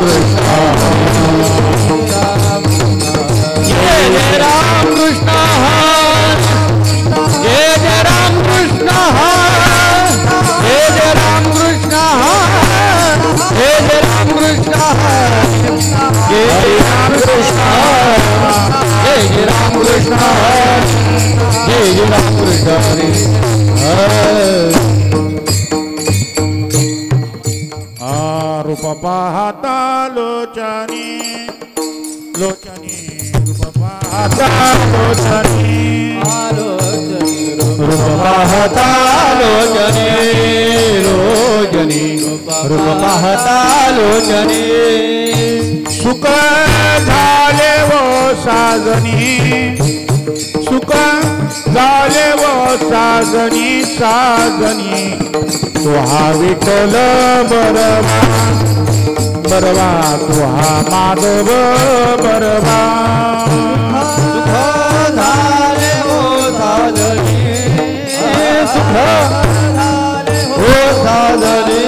कृष्ण जय जय राम कृष्ण जय जय राम कृष्ण जय जय राम कृष्ण जय जय राम कृष्ण जय जय राम कृष्ण जय जय राम कृष्ण जय जय राम कृष्ण रूप पाहता लोचनी लोचनी रूप पाहता लोचनी रूप पाहता लोचनी लोचनी रूप पाहता लोचनी सुख झाले वो साजनी सुख झाले वो साजनी साजनी तो हा विठ्ठल बरवा बरवा तो हा माधव बरवा सुख झाले हो साजनी सुख हो साजनी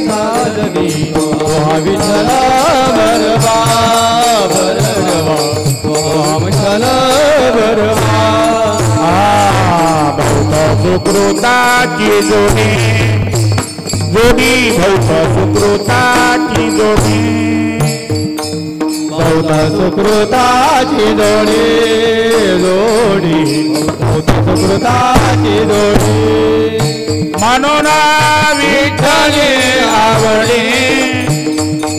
साजनी तो हा विठ्ठल बरवा बरवा तो हा विठ्ठल बरवा बहुत सुकृताची जोडी जोडी बहुत सुकृताची जोडी बहुत सुकृताची जोडी जोडी बहुत सुकृताची जोडी म्हणून विठ्ठले आवडे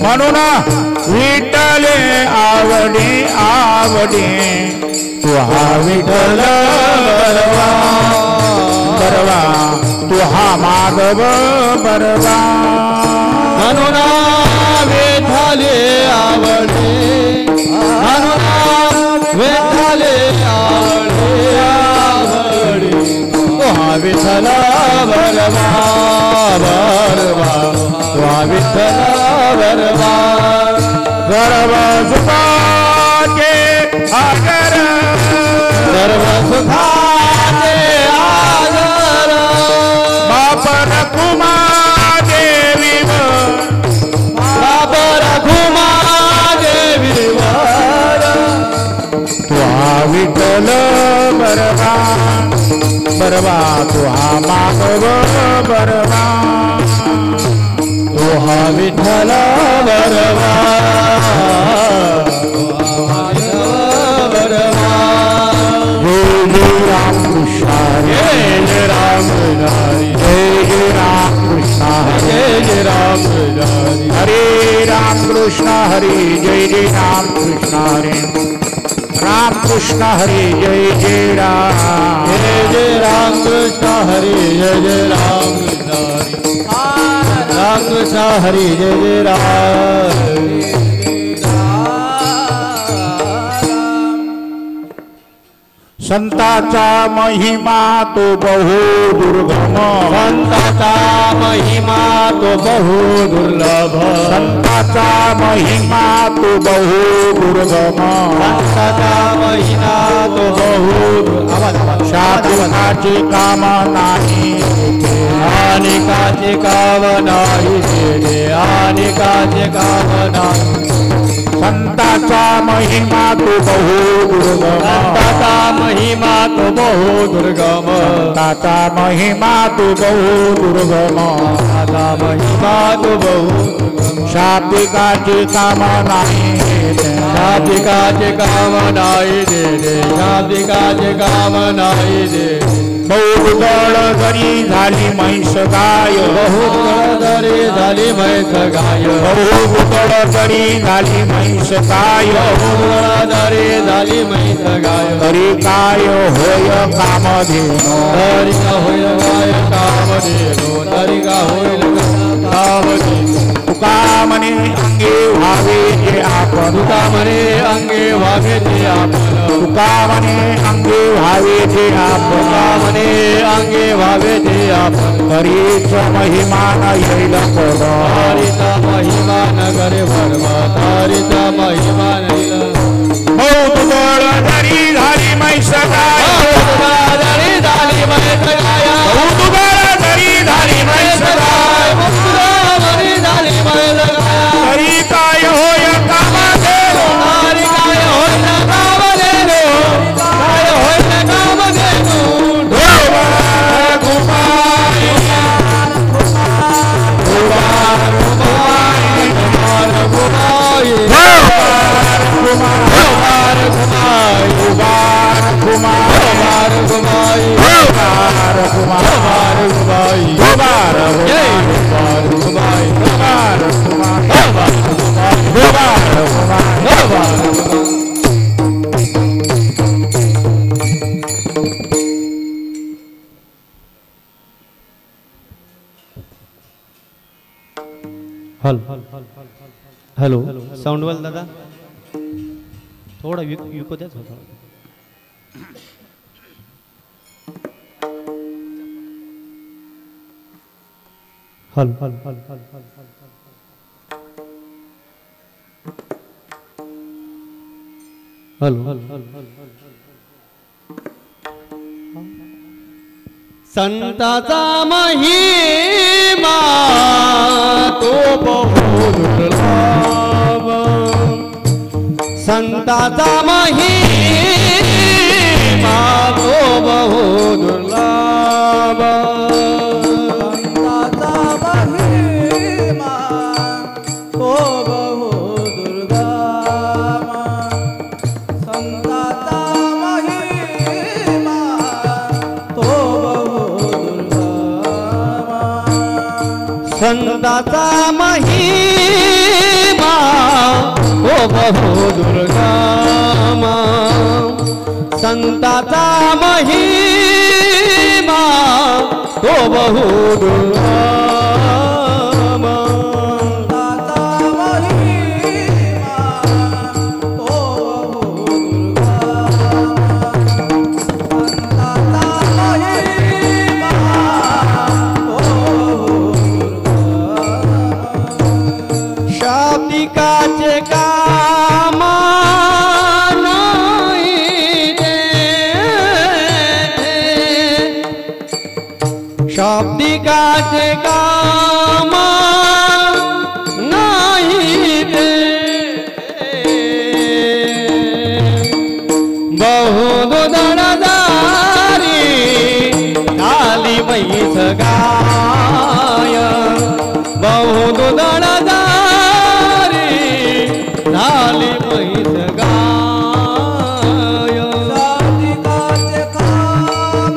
म्हणून विठ्ठले आवडे आवडे तू हा विठ्ठल बरवा बरवा तू हा माधव बरवा म्हणून विठ्ठले आवडे म्हणून विठ्ठले आवडे आवडे तू हा विठ्ठल बरवा बरवा तू हा विठ्ठल बरवा सर्व सुखाचे आगर सर्व सुखाचे आगर बाप रखुमा देवीवर बाप रखुमा देवीवर तू हा विठ्ठल बरवा बरवा तू हा माधव बरवा तू हा विठ्ठल बरवा जय जय राम कृष्ण जय जय राम हरे राम कृष्ण हरे जय जय राम कृष्ण हरे राम कृष्ण हरे जय जय राम कृष्ण हरे जय जय राम कृष्ण हरे जय जय राम संताचा महिमा तो बहु दुर्गम संताचा महिमा तो बहु दुर्लभ संताचा महिमा तो बहु दुर्गम संताचा महिमा तो बहु शाश्वताचे काम नाही अनेकाचे काम नाही अनेकाचे काम नाही संताचा महिमा तो बहु दुर्गम संताचा महिमा तो बहु दुर्गम संताचा महिमा तो बहु दुर्गम संताचा महिमा तो बहु शाब्दिकाचे काम नाही शाब्दिकाचे काम नाही दे शाब्दिकाचे काम नाही दे बहुत जरी झाली म्हैस गाय बहुत जरी झाली म्हैस गाय बहुत जरी झाली म्हैस गाय बहुत जरी झाली म्हैस गाय तरी काय होय कामधेनो तरी का होईल गाय कामधेनो तरी का होईल कामधेनो तुका म्हणे अंगे व्हावे जे आपण तुका म्हणे अंगे व्हावे जे आपण तुका म्हणे अंगे व्हावे जे आपण म्हणे अंगे व्हावे जे आपण तरीच महिमान येईल पद तारीचा महिमा नगरे भरवा तारीचा महिमा येईल बहुत बळ जरी झाली म्हैस गाय जरी झाली म्हैस गाय बहुत बळ जरी झाली म्हैस गाय जरी झाली म्हैस गाय तरी का हॅलो साऊंडवाल दादा थोडा विको द्या थोडा. हल हल हल हल हल हल हल हल हल हल संताचा महिमा तो बहु दुर्लभ. संताचा महिमा तो बहु दुर्लभ. संताचा महिमा तो बहु दुर्गम. संताचा महिमा तो बहु दुर्गम. संताचा महिमा तो बहु दुर्गम. संताचा महिमा तो बहु दुर्गम. संताचा महिमा तो बहु दुर्गम. संताचा महिमा तो बहु दुर्गम. शाब्दिकाचे काम नाही तेथे. शाब्दिकाचे काम नाही तेथे. बहुदुधडदारी झाली म्हैस गाय. बहुदुधडदारी झाली म्हैस गाय. शाब्दिकाचे काम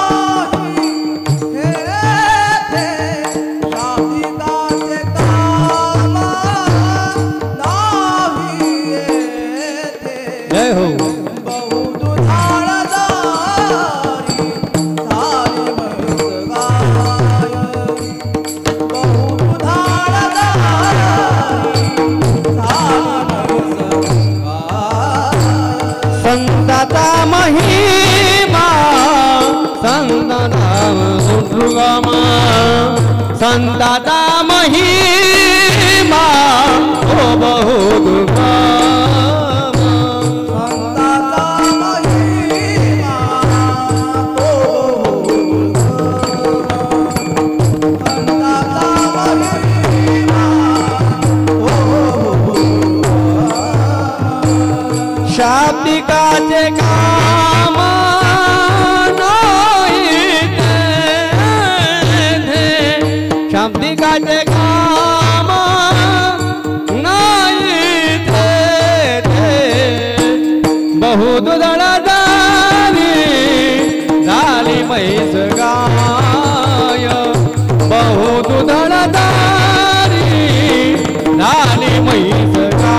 नाही हेथे. शाब्दिकाचे काम नाही येथे. जय हो. बहुदुधाळदारी झाली म्हैस गाय. बहुदुधाळदारी झाली म्हैस गाय. संताचा महिमा संतनाम सुगम. संताचा महिमा तो बहु दुर्गम. संताचा महिमा तो बहु दुर्गम. संताचा महिमा तो बहु दुर्गम. शाब्दिकाचे काम नाही तेथे. शाब्दिकाचे काम नाही तेथे. बहुदुधडदारी झाली म्हैस गाय. बहुदुधडदारी झाली म्हैस गाय.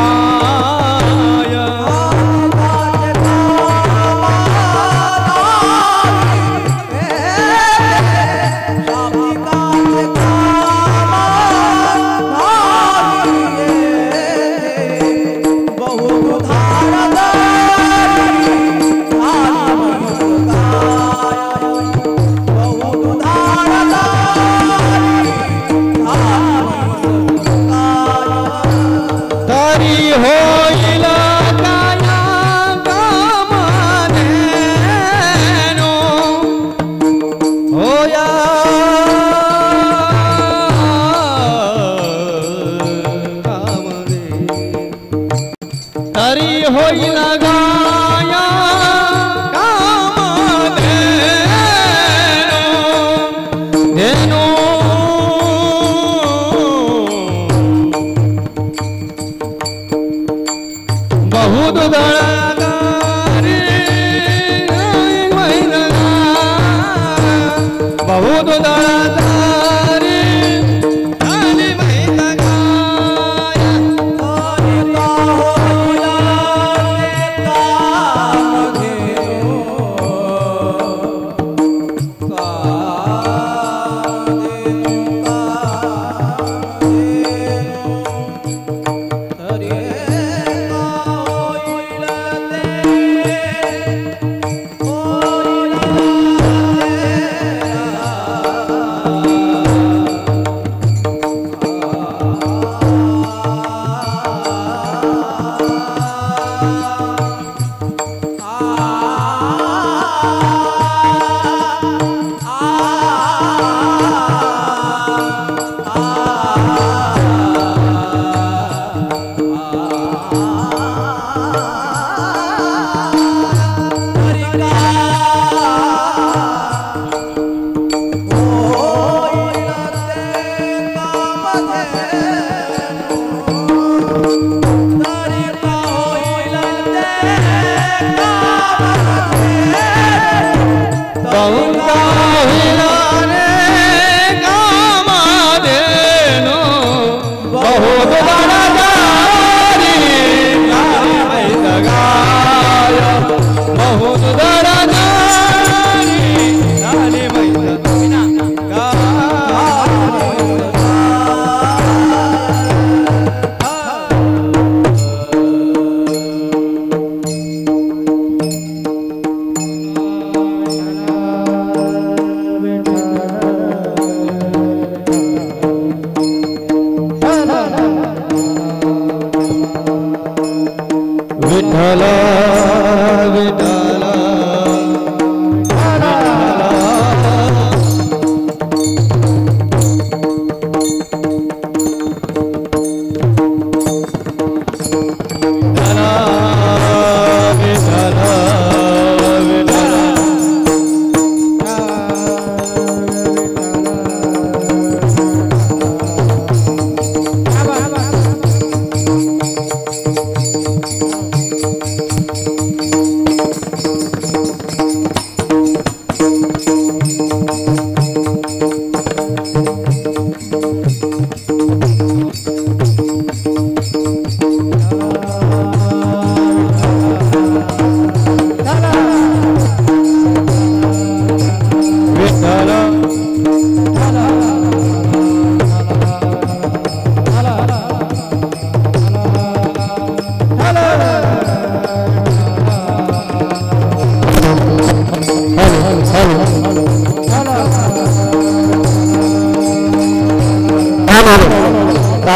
तरी होईल काया कामधेनो. होया कामधेनो. तरी होईल गाया कामधेनो. धेनो बहुदुधडदारी म्हैस गाय. बहुदुधडदारी झाली म्हैस गाय.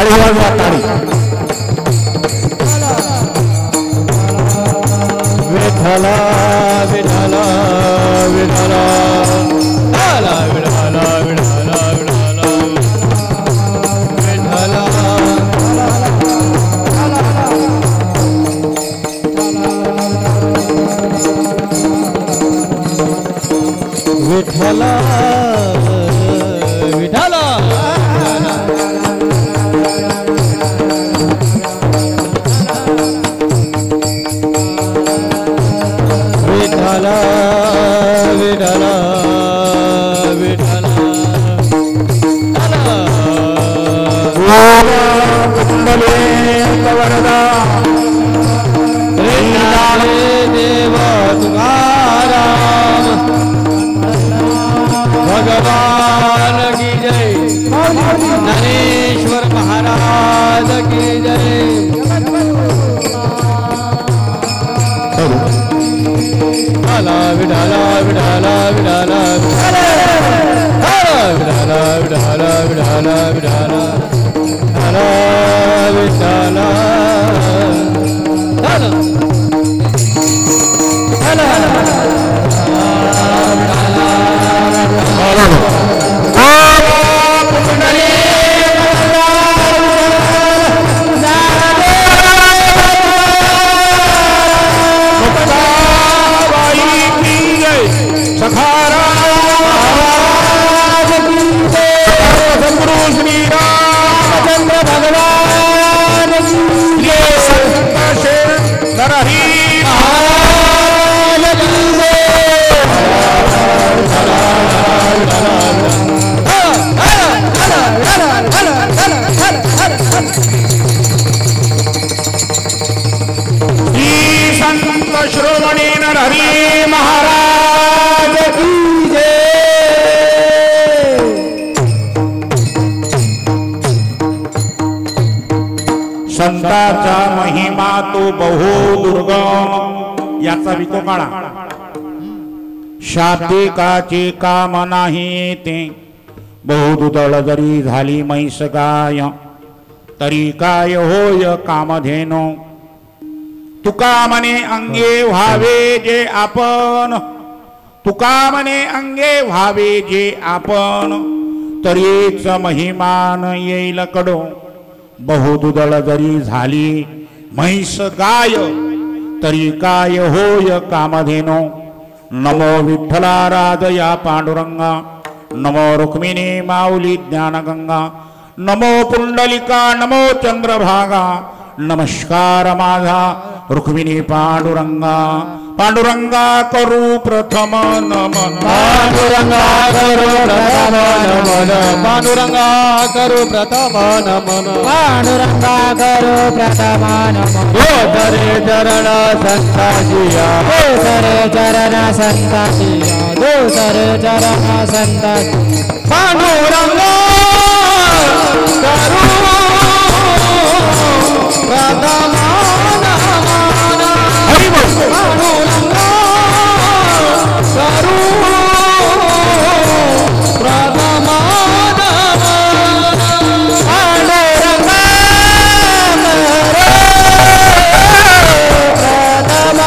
टाळी वाजवा टाळी. विठ्ठला विठ्ठला विठ्ठला विठ्ठला विठ्ठला विठ्ठला विठ्ठला विठ्ठला विठ्ठला विठ्ठला विठ्ठला वरदा देव तुकाराम भगवान की जय ज्ञानेश्वर महाराज की जय विठ्ठला विठ्ठला विठ्ठला विठ्ठला विठ्ठला विठ्ठला विठ्ठला विठ्ठला विठ्ठला श्रोमणी नरहरी महाराज की जय. संताचा महिमा तो बहु दुर्गम याचा विको काळा. शाब्दिकाचे काम नाही ते बहुदुदळ जरी झाली म्हैस गाय तरी काय होय कामधेनो. तुका मने अंगे व्हावे जे आपण तुका मने अंगे व्हावे जे आपण तरीच महिमान येईल कडो. बहुदुदळ जरी झाली म्हैस गाय तरी काय होय कामधेनो. नमो विठ्ठला राधया पांडुरंगा नमो रुक्मिणी माऊली ज्ञानगंगा नमो पुंडलिका नमो चंद्रभागा. नमस्कार माझा रुक्मिणी पांडुरंगा. पांडुरंगा करू प्रथम नमन. पांडुरंगा करू प्रथम नमन. पांडुरंगा करू प्रथम नमन. पांडुरंगा करू प्रथम नमन. दोसरे चरण संताजिया दोसरे चरण संताजिया दोसरे चरण संताजिया. पांडुरंगा करू प्रथम नमन. पांडुरंगा करू प्रथम नमन. पांडुरंगा प्रथम नमन. पांडुरंगा करू प्रथम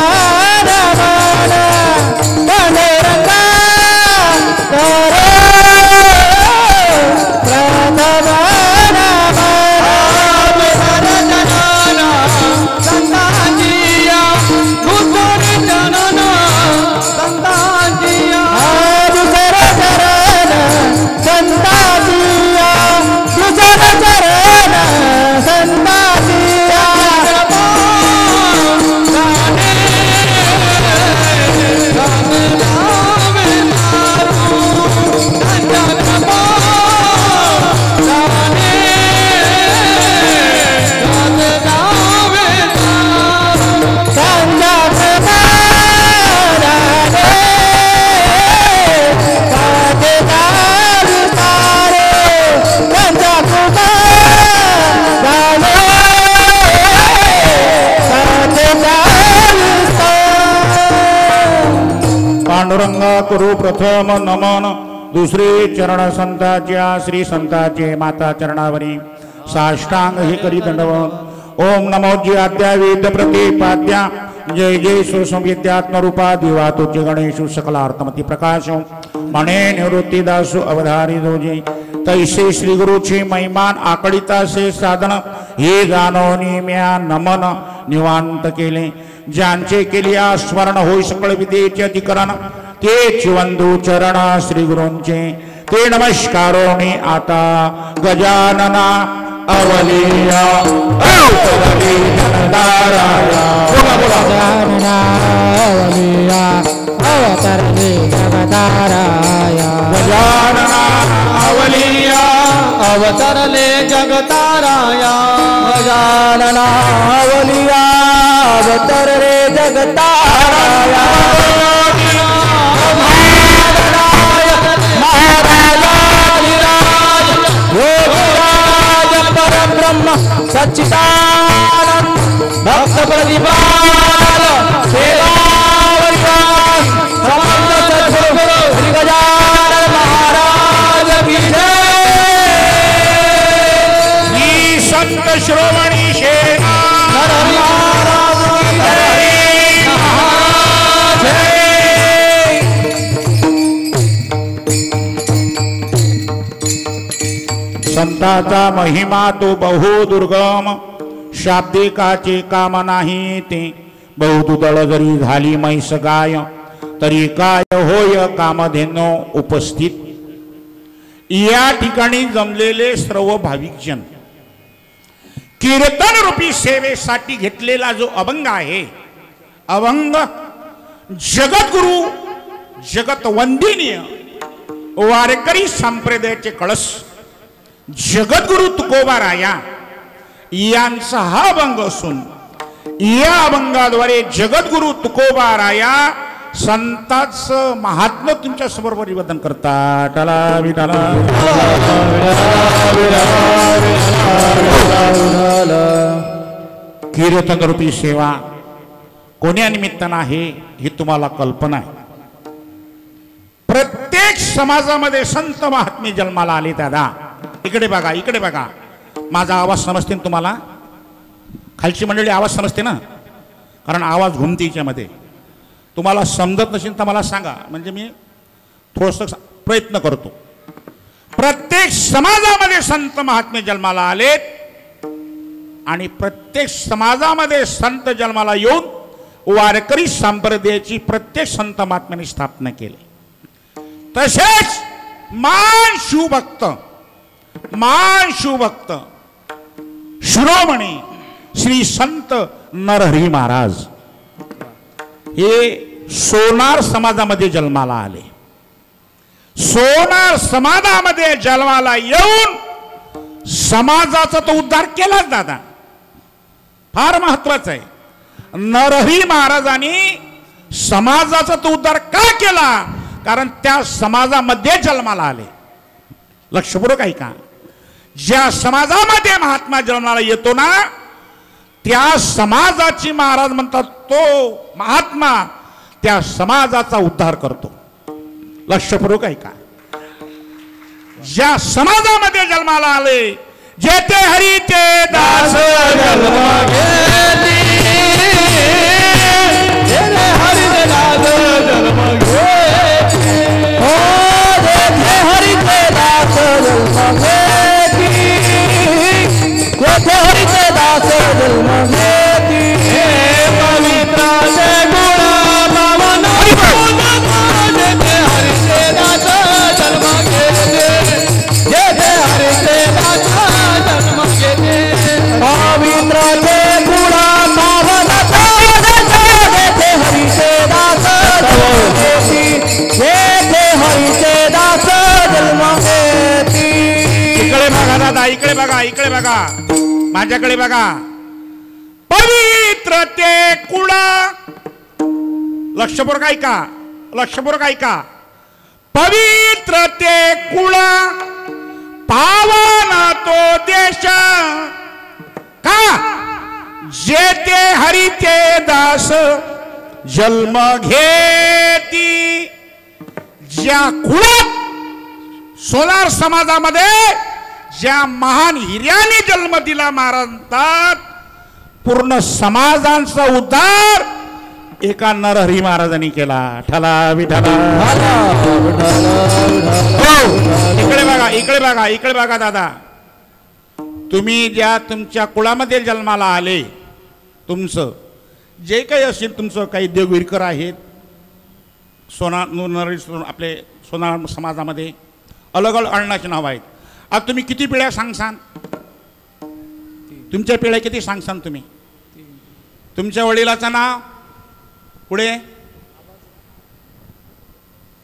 पांडुरंगा करू प्रथम नमन. दुसरे चरण संताच्या श्री संताचे माता चरणावरी साष्टांग हे करी दंडवत। ओम नमो ज्याद्या वेद प्रतिपाद्या जय जय सुसंविद्यात्म रूपा दिवातोच्च गणेशु सकलार्थमती प्रकाश मणे निवृत्तीदासु अवधारी दोजे तैसे श्री गुरुची महिमान आकडिता से साधन हे जाणवणी म्या नमन निवांत केले। ज्यांचे केलिया स्मरण होई सकळ विद्येचे अधिकरण ते चिवंदू चरण श्री गुरूंचे ते नमस्कारोनी आता गजानना अवलिया अवतरले जगदाराया गजानना अवलिया अवतरले जगताराया गजानना अवलिया अवतरले जगताराया गजानना अवलिया अवतरले जगताराया ब्रह्म सच्चिदानंद भक्त प्रतिपाल सेवावरियास समस्त सद्गुरु श्री गजानन महाराज की जय। संत श्रोमणी शेरा संताचा महिमा तो बहु दुर्गम शाब्दिकाचे काम नाही ते बहुदुदळ जरी झाली म्हैस गाय तरी काय होय कामधेनो उपस्थित। या ठिकाणी जमलेले सर्व भाविक जन कीर्तन रूपी सेवेसाठी घेतलेला जो अभंग आहे अभंग जगद्गुरु जगत वंदनीय वारकरी संप्रदायाचे कळस जगद्गुरु तुकोबाराया यांचा हा अभंग असून या अभंगाद्वारे जगद्गुरु तुकोबाराया संतांचं महात्म्य तुमच्या समोर परिवर्तन करतात। टाला विटाला कीर्तन रूपी सेवा कोण्या निमित्तानं आहे ही तुम्हाला कल्पना आहे। प्रत्येक समाजामध्ये संत महात्मे जन्माला आले दादा। इकडे बघा इकडे बघा माझा आवाज समजते ना तुम्हाला? खालची मंडळी आवाज समजते ना? कारण आवाज घुमते याच्यामध्ये। तुम्हाला समजत नसेल तर मला सांगा म्हणजे मी थोडंसं प्रयत्न करतो। प्रत्येक समाजामध्ये संत महात्मे जन्माला आलेत आणि प्रत्येक समाजामध्ये संत जन्माला येऊन वारकरी संप्रदायाची प्रत्येक संत महात्म्याने स्थापना केली। तसेच मान शिवभक्त शिरोमणी श्री संत नरहरी महाराज हे सोनार समाजामध्ये जन्माला आले। सोनार समाजामध्ये जन्माला येऊन समाजाचा तो उद्धार केलाच दादा। फार महत्वाचं आहे। नरहरी महाराजांनी समाजाचा तो उद्धार का केला? कारण त्या समाजामध्ये जन्माला आले। लक्षपूर्वक ऐका, ज्या समाजामध्ये महात्मा जन्माला येतो ना त्या समाजाची महाराज म्हणतात तो महात्मा त्या समाजाचा उद्धार करतो। लक्षपूर्वक ऐका, ज्या समाजामध्ये जन्माला आले जेते हरी ते दास जन्म घेती जेते हरी ते दास जन्म घेती हो जेते हरी ते दास जन्म घेती जेते हरी ते दास जन्म घेती पवित्र से गुण पावन जेते हरी ते दास जन्म घेती जेते हरी ते दास जन्म घेती पवित्र से गुण पावन जेते हरी ते दास जन्म घेती जेते हरी ते दास जन्म घेती। इकडे बघा दादा, इकडे बघा, इकडे बघा, माझ्याकडे बघा। पवित्र ते कुळा, लक्षपूर्वक ऐका, लक्षपूर्वक ऐका। पवित्र ते कुळा पावन तो देश का जेते हरीचे दास जन्म घेती। ज्या कुळात सोनार समाजामध्ये ज्या महान हिर्याने जन्म दिला महाराज म्हणतात पूर्ण समाजांचा उद्धार एका नरहरी महाराजांनी केला. ठला विठला. इकडे बघा, इकडे बघा, इकडे बघा दादा. तुम्ही ज्या तुमच्या कुळामध्ये जन्माला आले, तुमचं जे काही असेल, तुमचं काही देववीरकर आहेत, आपले सोनार समाजामध्ये अलग अलग अण्णाचे नाव आहेत. आता तुम्ही किती पिढ्या सांगसान? तुमच्या पिढ्या किती सांगसान तुम्ही? तुमच्या वडिलाचं नाव पुढे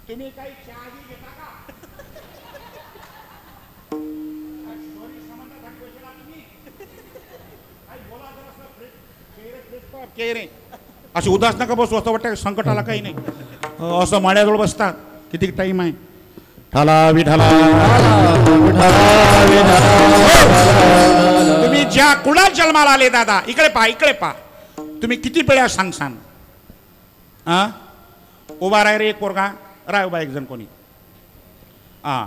तुम्ही काही चहा घेता का? असे उदास नका बसू. असं वाटतं संकट आला काही नाही. असं माळ्याजवळ बसतात. किती टाईम आहे? ठाला विठाला. तुम्ही ज्या कुणात जन्माला आले दादा, इकडे पहा, इकडे पहा. तुम्ही किती पिढ्या सांगसान? हा, उभा राय रे एक पोरगा. राय उभा एक जण कोणी. हा,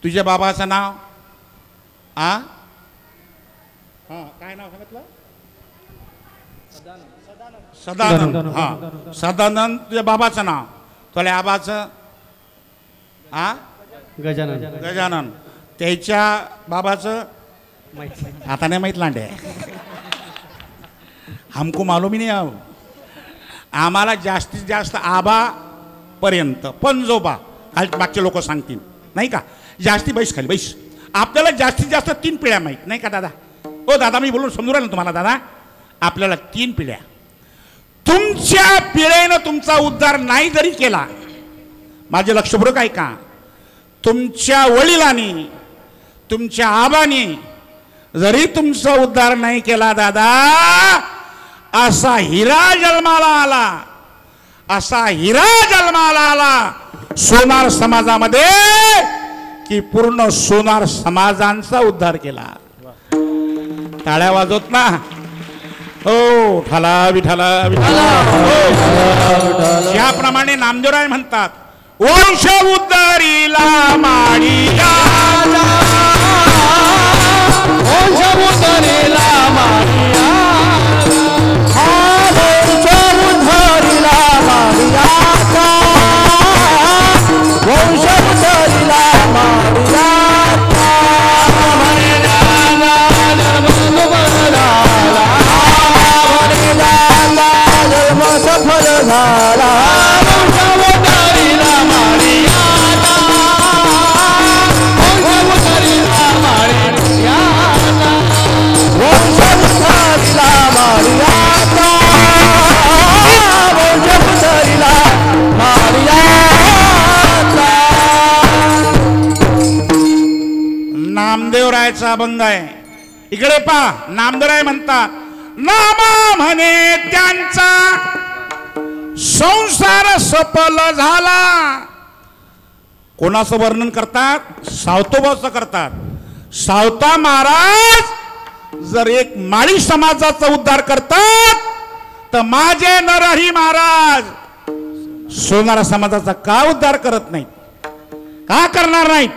तुझ्या बाबाचं नाव? हा हा, काय नाव सांगितलं? सदानंद. हा, सदानंद तुझ्या बाबाचं नाव. तुला आबाचं? हा, गजानन. गजानन. त्याच्या बाबाचं आता नाही माहीत. लांडे हमको मालूम ही नाही. आम्हाला जास्तीत जास्त आबा पर्यंत, पंजोबा खाली मागचे लोक सांगतील नाही का. जास्ती बैस खाली बैस. आपल्याला जास्तीत जास्त 3 पिढ्या माहीत नाही का दादा? हो दादा, मी बोलून समजू राहिलो तुम्हाला दादा. आपल्याला 3 पिढ्या. तुमच्या पिढीनं तुमचा उद्धार नाही जरी केला, माझे लक्षपूर्वक ऐका, तुमच्या वडिलांनी, तुमच्या आबांनी जरी तुमचा उद्धार नाही केला दादा, असा हिरा जन्माला आला, असा हिरा जन्माला आला सोनार समाजामध्ये की पूर्ण सोनार समाजांचा उद्धार केला. टाळ्या वाजवत ना. हो, ठाला विठाला विठाला. ज्याप्रमाणे नामदेवराय म्हणतात, वंश उद्धारीला माडिया, वंश उद्धारीला माडिया, वंश उद्धारीला माडिया, वंश उद्धारीला माडिया. सफल झाला वंश उद्धारीला माडिया, वंश उद्धारीला माडिया, वंश उद्धारीला माडिया, वंश उद्धारीला माडिया. नामदेवरायचा अभंग आहे. इकडे पहा, नामदेवराय म्हणतात, नामा म्हणे त्यांचा संसार सफल झाला. कोणाचं वर्णन करतात? सावतोबाचं करतात. सावता महाराज जर एक माळी समाजाचा उद्धार करतात, तर माझे नरहरी महाराज सोनार समाजाचा का उद्धार करत नाहीत? का करणार नाहीत?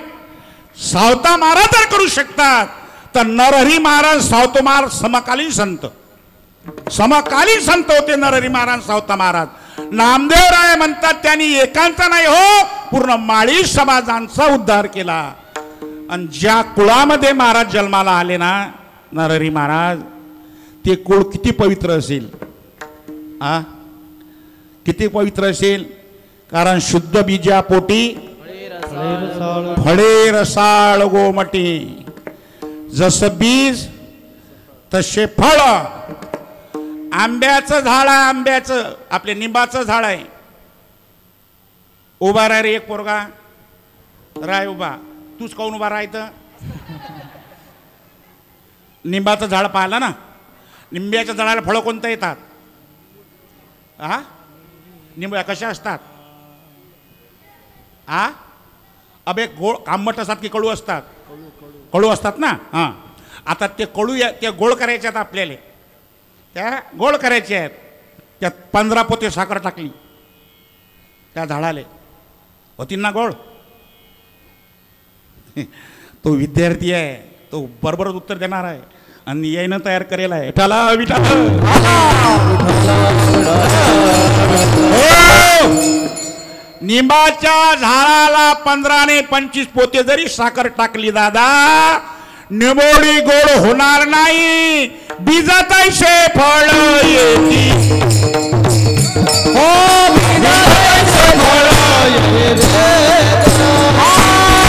सावता महाराज जर करू शकतात, तर नरहरी महाराज सावतो महाराज समकालीन संत, समकालीन संत होते नरहरी महाराज सावता महाराज. नामदेवराय म्हणतात त्यांनी एकांचा नाही हो, पूर्ण माळी समाजांचा उद्धार केला. आणि ज्या कुळामध्ये महाराज जन्माला आले ना नरहरी महाराज, ते कुळ किती पवित्र असेल? आ, किती पवित्र असेल? कारण शुद्ध बीजा पोटी फळे रसाळ गोमटी. जसं बीज तसे फळ. आंब्याचं झाड आहे, आंब्याचं आपले निंबाचं झाड आहे. उभा राय रे एक पोरगा. राय उभा. तूच काऊन उभा राहायचं? निंबाचं झाड पाहिलं ना, निंब्याच्या झाडाला फळं कोणतं येतात? हा, निंब्या कशा असतात? हा, अबे गोळ आंबट असतात की कडू असतात? कडू असतात ना. हां, आता ते कडू ते गोळ करायचे आहेत आपल्याला, त्या गोळ करायचे आहेत. त्यात 15 पोते साखर टाकली त्या झाडाले, होती ना गोळ? तो विद्यार्थी आहे, तो बरोबरच उत्तर देणार आहे आणि यायनं तयार करेल आहे. विठाला विठाल. निंबाच्या झाडाला 15 ने 25 पोते जरी साखर टाकली दादा, निंबोळी गोड होणार नाही, बीजातैसे फळ येती. हो बीजातैसे फळ येते,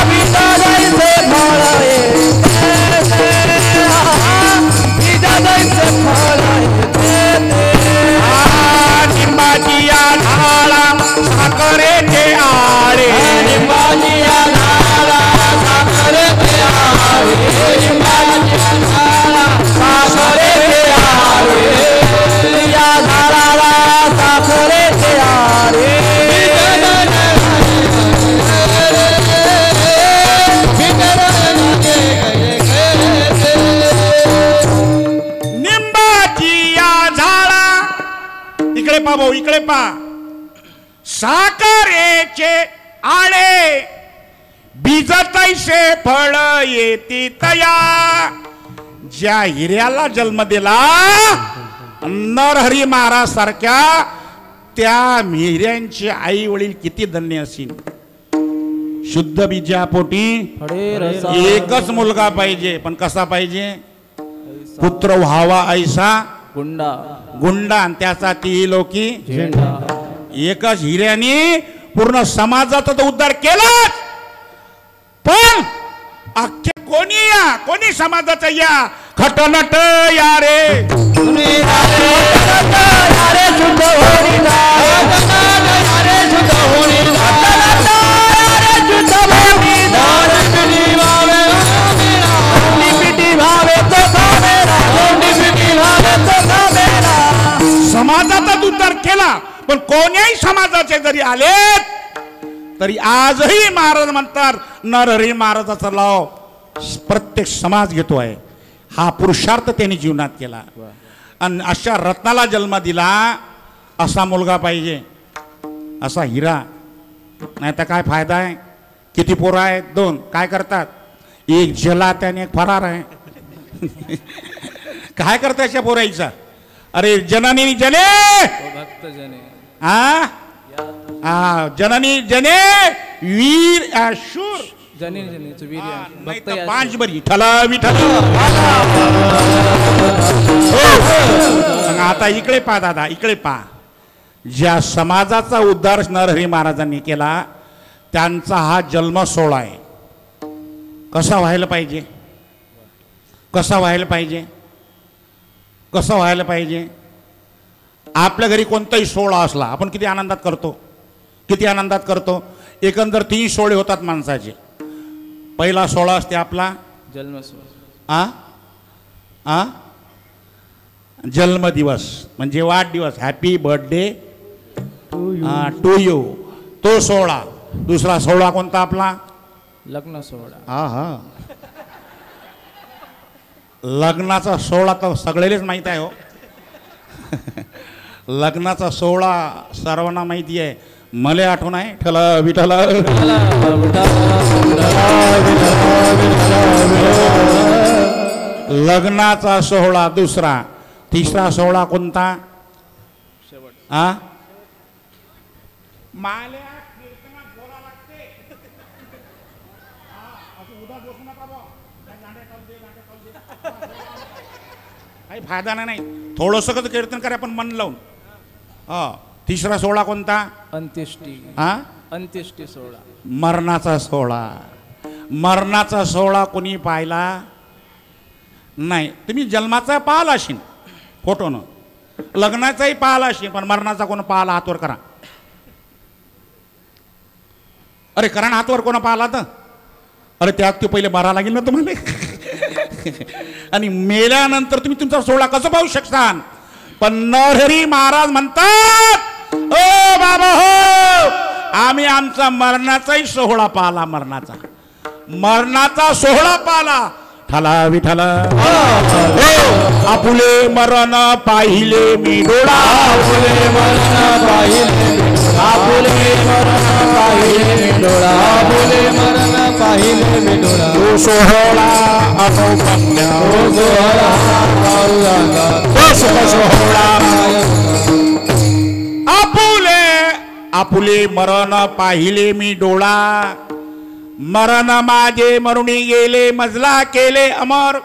बीजातैसे फळ येते, बीजातैसे फळ येते. निंबाची या झाडाला साखरेचे आळे, निंबाची या झाडाला साखरेचे आळे, निंबाची या झाडाला साखरेचे आळे, या झाडाला साखरेचे आळे. निंबाची या झाडा, इकडे पा भाऊ, इकडे पा. साखरेचे आळे, बीजतैसे फळ येती तया. ज्या हिऱ्याला जन्म दिला नरहरी महाराज सारख्या, त्या हिऱ्यांचे आई वडील किती धन्य असतील. शुद्ध बीजापोटी एकच मुलगा पाहिजे, पण कसा पाहिजे? पुत्र व्हावा ऐसा गुंडा गुंडा, आणि त्याचा ती लोकी झेंडा. एकच हिऱ्याने पूर्ण समाजाचा तो उद्धार केला. पण अख्खे कोणी समाजाचा या खटनट या रे, यारे शुद्ध होणीला, यारे शुद्ध होणीला, यारे शुद्ध होणीला, पिटी भावे तो भावेला, पिटी भावे तो भावेला. समाजाचा उद्धार केला. पण कोण्याही समाजाचे जरी आले तरी आजही महाराज म्हणतात नरहरी महाराजाचा लाव प्रत्येक समाज घेतो आहे. हा पुरुषार्थ त्यांनी जीवनात केला. आणि अशा रत्नाला जन्म दिला, असा मुलगा पाहिजे, असा हिरा. नाही तर काय फायदा आहे? किती पोरं आहेत? 2. काय करतात? एक जला त्याने एक फरार आहे. काय करतात अशा पोराईचा? अरे जननी जने, भक्त जने, जननी जने वीर शूर, जने जनेचं वीर्य नाही भक्त तर पांच बरी ठला विठला. आता इकडे पहा दादा, इकडे पहा. ज्या समाजाचा उद्धार नरहरी महाराजांनी केला त्यांचा हा जन्म सोहळा आहे. कसा व्हायला पाहिजे? कसा व्हायला पाहिजे? कसं व्हायला पाहिजे? आपल्या घरी कोणताही सोहळा असला आपण किती आनंदात करतो, किती आनंदात करतो. एकंदर 3 सोहळे होतात माणसाचे. पहिला सोहळा असते आपला जन्म जन्मदिवस म्हणजे वाढदिवस, हॅपी बर्थडे टू यू, तो सोहळा. दुसरा सोहळा कोणता आपला? लग्न सोहळा. हा लग्नाचा सोहळा तर सगळेच माहीत आहे हो. लग्नाचा सोहळा सर्वांना माहिती आहे. मला आठवण आहे ठला विठला. लग्नाचा सोहळा दुसरा. तिसरा सोहळा कोणता? काही फायदा नाही. थोडंसं कीर्तन करा पण मन लावून. तिसरा सोहळा कोणता? अंत्येष्टी. अंत्येष्टी सोहळा. मरणाचा सोहळा. मरणाचा सोहळा कोणी पाहिला नाही. तुम्ही जन्माचा पाहिला असेल फोटोनं, लग्नाचाही पाहिला असेल, पण मरणाचा कोण पाहिला? हातवर करा. अरे करा हातवर कोण पाहिला तर? अरे त्यात ते पहिले मरा लागेल ना तुम्हाला. आणि मेल्यानंतर तुम्ही तुमचा सोहळा कसं पाहू शकता? पण नरहरी महाराज म्हणतात, ओ बाबा हो, आम्ही आमचा मरणाचाही सोहळा पाहला. मरणाचा सोहळा पाहला. ठला विठला. आपुले मरण पाहिले मी डोळा, आपुले मरण पाहिले, आपुले मरण पाहिले मी डोळा, आपुले मरण पाहिले मी डोळा तो सोहळा अनुपम्य तो सोहळा आपुले मरण पाहिले मी डोळा मरण माझे मरुणी गेले मजला केले अमर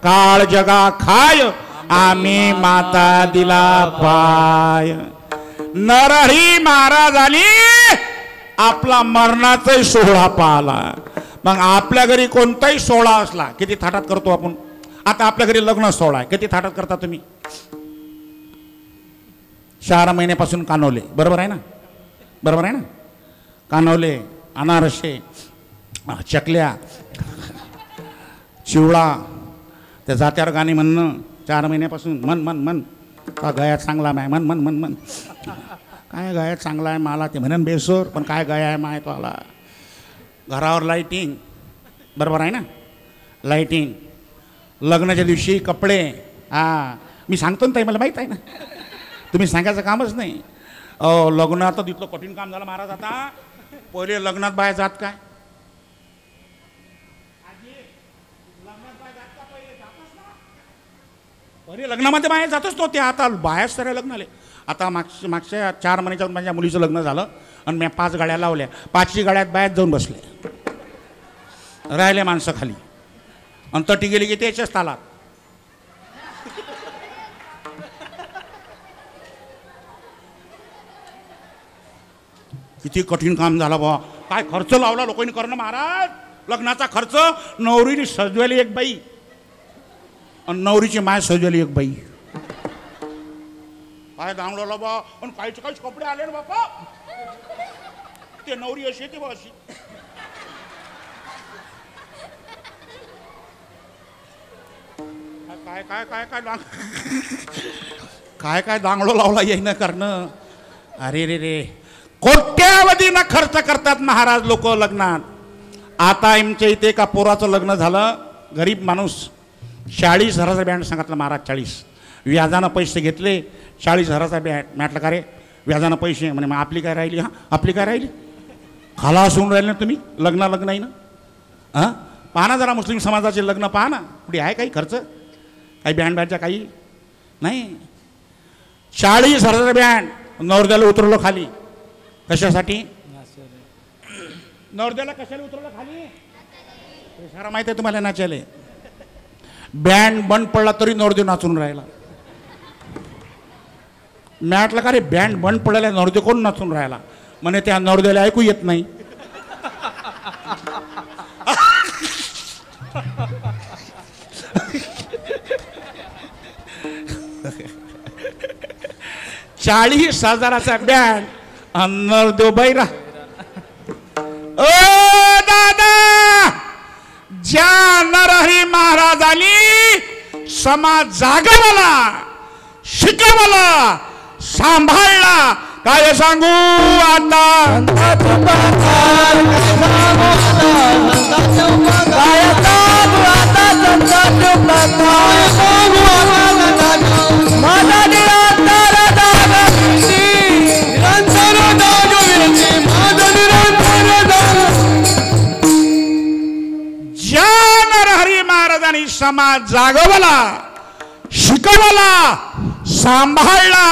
काळ जगा खाय आम्ही माता दिला पाय नरहरी महाराजांनी आपला मरणाचा सोहळा पाहला. मग आपल्या घरी कोणताही सोहळा असला किती थाटात करतो आपण. आता आपल्या घरी लग्न सोहळा आहे किती थाटात करता तुम्ही. 4 महिन्यापासून कानवले बरोबर आहे ना बरोबर आहे ना. कानवले अनारसे चकल्या चिवळा त्या जात्यावर गाणी म्हणणं 4 महिन्यापासून मन मन मन का गया चांगला माय मन मन मन मन काय गया चांगला आहे मला ते म्हणून बेसोर पण काय गया आहे माय तो आला. घरावर लाईटिंग बरोबर आहे ना लाईटिंग लग्नाच्या दिवशी कपडे हां मी सांगतो ना ताई मला माहीत आहे ना तुम्ही सांगायचं कामच नाही. लग्नात तिथलं कठीण काम झालं महाराज. आता पहिले लग्नात बाहेर जात काय पहिले लग्नामध्ये बाहेर जातच नव्हते. आता बाहेर सगळे लग्न आले. आता मागच्या 4 महिन्याच्या माझ्या मुलीचं लग्न झालं आणि मी 5 गाड्या लावल्या 5ही गाड्यात बाहेर जाऊन बसले राहिले माणसं खाली आणि तटी गेली की त्याच्याच तालात. किती कठीण काम झालं बा. काय खर्च लावला लोकांनी करणं महाराज. लग्नाचा खर्च नवरीने सजवली एक बाई आणि नवरीची माय सजवली एक बाई. काय दांगला बा आणि काहीच काहीच कपडे आले ना बापा. ते नवरी अशी येते बा अशी काय काय काय काय काय काय दांगडो लावला येईन करणं. अरे रे रे कोट्यावधीनं खर्च करतात महाराज लोक लग्नात. आता आमच्या इथे एका पोराचं लग्न झालं गरीब माणूस 40,000चा बँड सांगितलं महाराज. 40 व्याजानं पैसे घेतले 40,000चा बँड. म्हटलं का रे व्याजानं पैसे म्हणे मग आपली काय राहिली. हां आपली काय राहिली खालास होऊन राहिले ना तुम्ही लग्न आहे ना. हां पहा ना जरा मुस्लिम समाजाचे लग्न पहा ना पुढे आहे काही खर्च काही बँड बँडच्या काही नाही. 40,000चा बँड नवरदेवाला उतरवलं खाली. कशासाठी नवरदेवाला कशाला उतरवलं खाली सारा माहिती आहे तुम्हाला नाचायला. बँड बंद पडला तरी नवरदेव नाचून राहिला. म्हटलं का रे बँड बंद पडलेला नवरदेव कोण नाचून राहिला म्हणे त्या नवरदेवाला ऐकू येत नाही. $40,000चा बँड नवरदेव बैरा. ओ दादा ज्या नरहरी महाराजांनी समाज जागवला शिकवला सांभाळला काय सांगू आता. ज्या नरहरी महाराजांनी समाज जागवला शिकवला सांभाळला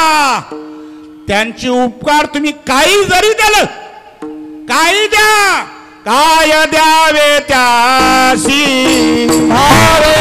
त्यांचे उपकार तुम्ही काही जरी दिलं काही द्या काय द्यावे त्यासी भावे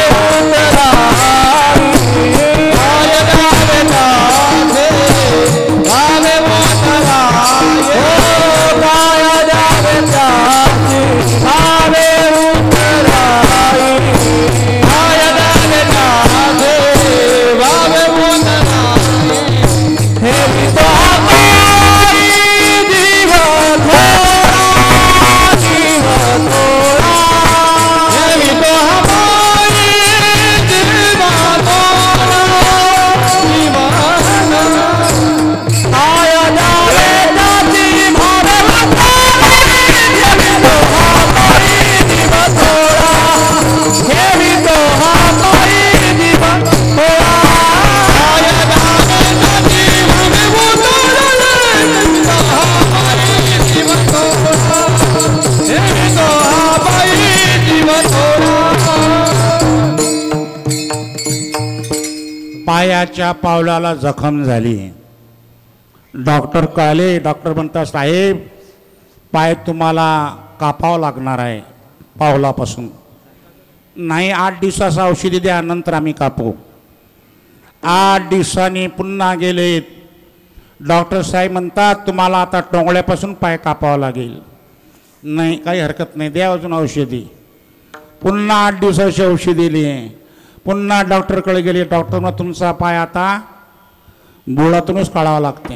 पायाच्या पावलाला जखम झाली. डॉक्टर कळले. डॉक्टर म्हणतात साहेब पाय तुम्हाला कापावं लागणार आहे पावलापासून. नाही 8 दिवसाचं औषधी द्या नंतर आम्ही कापू. 8 दिवसांनी पुन्हा गेले. डॉक्टर साहेब म्हणतात तुम्हाला आता टोंगळ्यापासून पाय कापावा लागेल. नाही काही हरकत नाही द्या अजून औषधी. पुन्हा 8 दिवसाची औषधी दिली. पुन्हा डॉक्टरकडे गेले. डॉक्टर मग तुमचा पाय आता बुळातूनच काढावा लागते.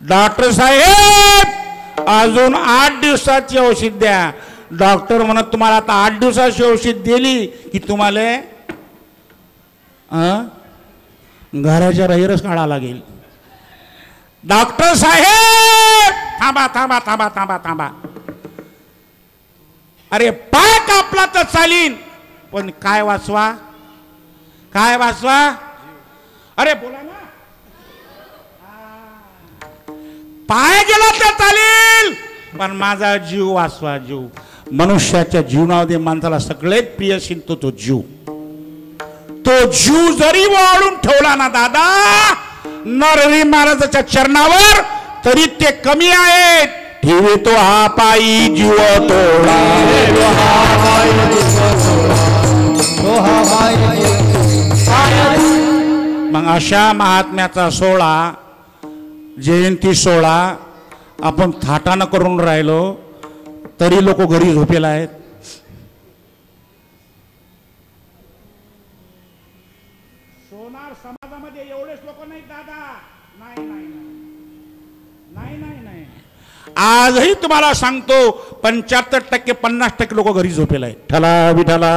डॉक्टर साहेब अजून 8 दिवसाची औषध द्या. डॉक्टर म्हणत तुम्हाला आता 8 दिवसाची औषध दिली की तुम्हाला घराच्या बाहेरच काढावं लागेल. डॉक्टर साहेब थांबा थांबा थांबा थांबा थांबा. अरे पाय कापला तर चालीन पण काय वाचवा काय वाचवा. अरे बोला ना. पाय गेला तर चालेल पण माझा जीव वाचवा. जीव मनुष्याच्या जीवनामध्ये माणसाला सगळ्यात प्रिय शिंतो तो जीव. तो जीव जरी वाळून ठेवला ना दादा नरहरी महाराजाच्या चरणावर तरी ते कमी आहेत. ठेवे तो हा पायी जीव तोडा. मग अशा महात्म्याचा सोहळा जयंती सोहळा आपण थाटानं करून राहिलो तरी लोक घरी झोपेला आहेत. सोनार समाजामध्ये एवढेच लोक नाहीत दादा. नाही नाही नाही नाही नाही. आजही तुम्हाला सांगतो 75% 50% लोक घरी झोपेला आहेत. ठला विठाला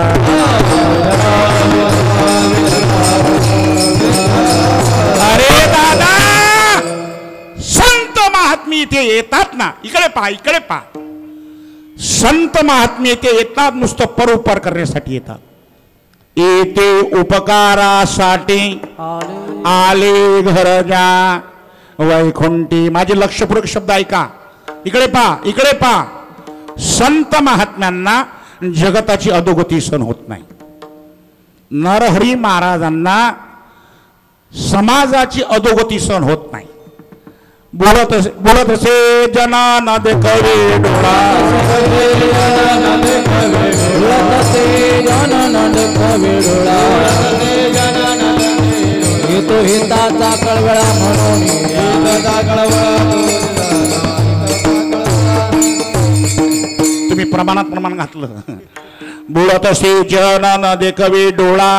अरे दादा संत महात्मे इथे येतात ना. इकडे पहा इकडे पहा. संत महात्मे इथे येतात नुसतं परोपकार करण्यासाठी येतात. येते उपकारासाठी आले घरजा वैकुंठी. माझे लक्षपूर्वक शब्द ऐका. इकडे पहा इकडे पहा. संत महात्म्यांना जगताची अधोगती सहन होत नाही. नरहरी महाराजांना समाजाची अधोगती सहन होत नाही. बोलत असे जना न देखवे डोळा. येतो हिताचा कळवळा म्हणून तुम्ही प्रमाण घातलं. बोलत असे जन न देखवे डोळा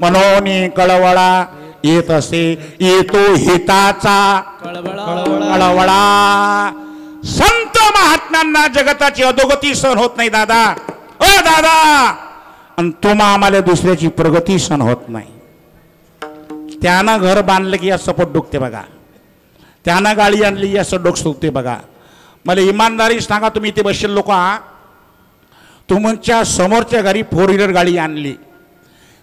म्हणून कळवळा येत असे येतो हिताचा कळवळा. संत महात्म्यांना जगताची अधोगती सहन होत नाही दादा. ओ दादा आणि तुम्हा आम्हाला दुसऱ्याची प्रगती सहन होत नाही. त्यानं घर बांधलं की असं पोट दुखते बघा. त्यानं गाडी आणली असं डोकं दुखते बघा. मला इमानदारी सांगा तुम्ही इथे बसलेले लोक तुमच्या समोरच्या घरी 4 व्हीलर गाडी आणली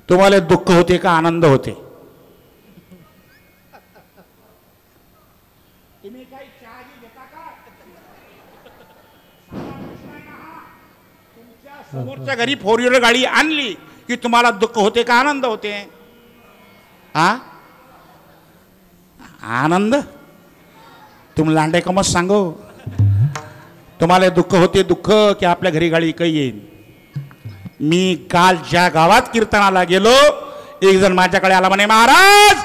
तुम्हाला दुःख होते का आनंद होते. तुम्ही काही चहा घेता का. तुमच्या समोरच्या घरी 4 व्हीलर गाडी आणली की तुम्हाला दुःख होते का आनंद होते. आनंद. तुम्ही लांडे कमत सांगो. तुम्हाला दुःख होते दुःख की आपल्या घरी गाडी काही येईल. मी काल ज्या गावात कीर्तनाला गेलो एक जण माझ्याकडे आला म्हणे महाराज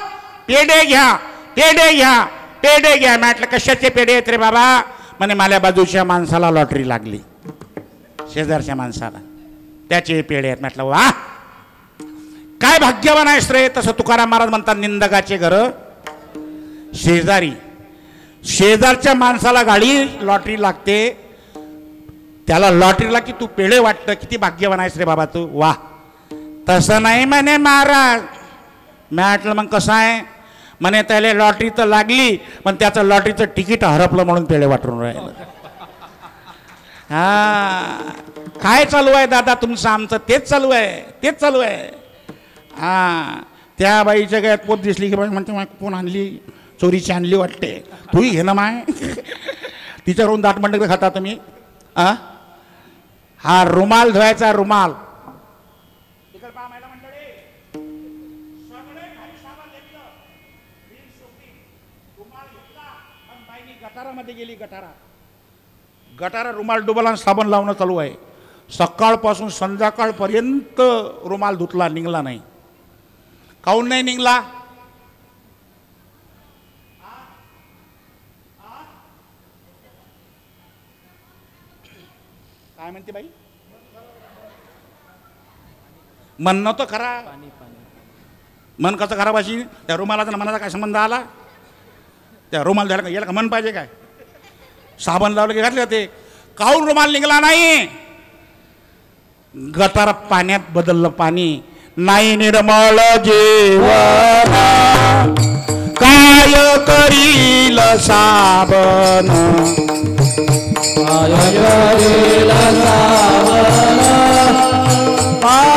पेढे घ्या पेढे घ्या पेढे घ्या. म्हटलं कशाचे पेढे आहेत रे बाबा. म्हणे माझ्या बाजूच्या माणसाला लॉटरी लागली. शेजारच्या माणसाला त्याचे पेढे आहेत. म्हटलं वा काय भाग्यवान आहेस रे. तसं तुकाराम महाराज म्हणतात निंदकाचे घर शेजारी. शेजारच्या माणसाला गाडी लॉटरी लागते त्याला लॉटरीला की तू पेढे वाटतं किती भाग्यवान आहेस रे बाबा तू. वा तसं नाही म्हणे महाराज. म्हटलं मग कसं आहे. म्हणे त्याला लॉटरी तर लागली पण त्याचं लॉटरीचं तिकीट हरपलं म्हणून पेढे वाटून राहिलं. काय चालू आहे दादा तुमचं आमचं तेच चालू आहे तेच चालू आहे. त्या बाईच्या गळ्यात पोत दिसली की बाई म्हणते मग कोण आणली चोरीची आणली वाटते. तूही घे ना माय. तिच्यावरून दाट मंडक खाता तुम्ही. हा रुमाल धुवायचा रुमाल. सगळे गटारामध्ये गेली. गटारा रुमाल डुबला, साबण लावणं चालू आहे. सकाळपासून संध्याकाळपर्यंत रुमाल धुतला, निघला नाही. काऊन नाही निघला? काय म्हणते बाई? म्हणणं तर खरा. मन कसं खराब अशी? त्या रुमालाचा मनाचा काय संबंध आला? त्या रुमाल द्यायला याला का मन पाहिजे काय? साबण लावलं की घातले होते. काऊन रुमाल निघला नाही? गटार पाण्यात बदललं पाणी. नाही निर्मळ जीवन काय करील साबण, काय करील साबण, काय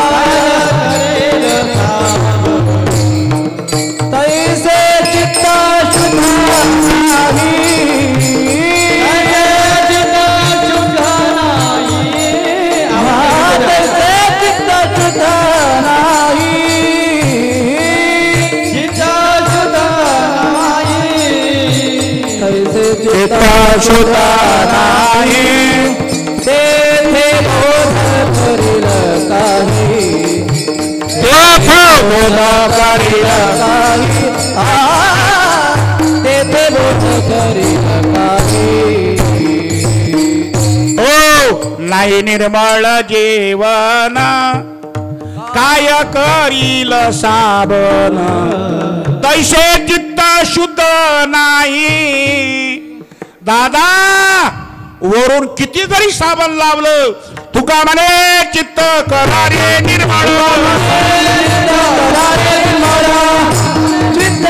करील साबण. तैसे चित्त शुद्ध नाही, तैसे चित्त शुद्ध नाही. तैसे चित्त शुद्ध नाही, चित्त शुद्ध नाही. तैसे चित्त शुद्ध नाही, तेथे बोध करील काही, तेथे बोध करील काही. तेथे बोध करील काही. ओ नाही निर्मळ जीवन काय करील साबण, तैसे चित्त शुद्ध नाही. दादा वरून किती जरी साबण लावलं, तुका म्हणे चित्त करारे निर्मळ, चित्त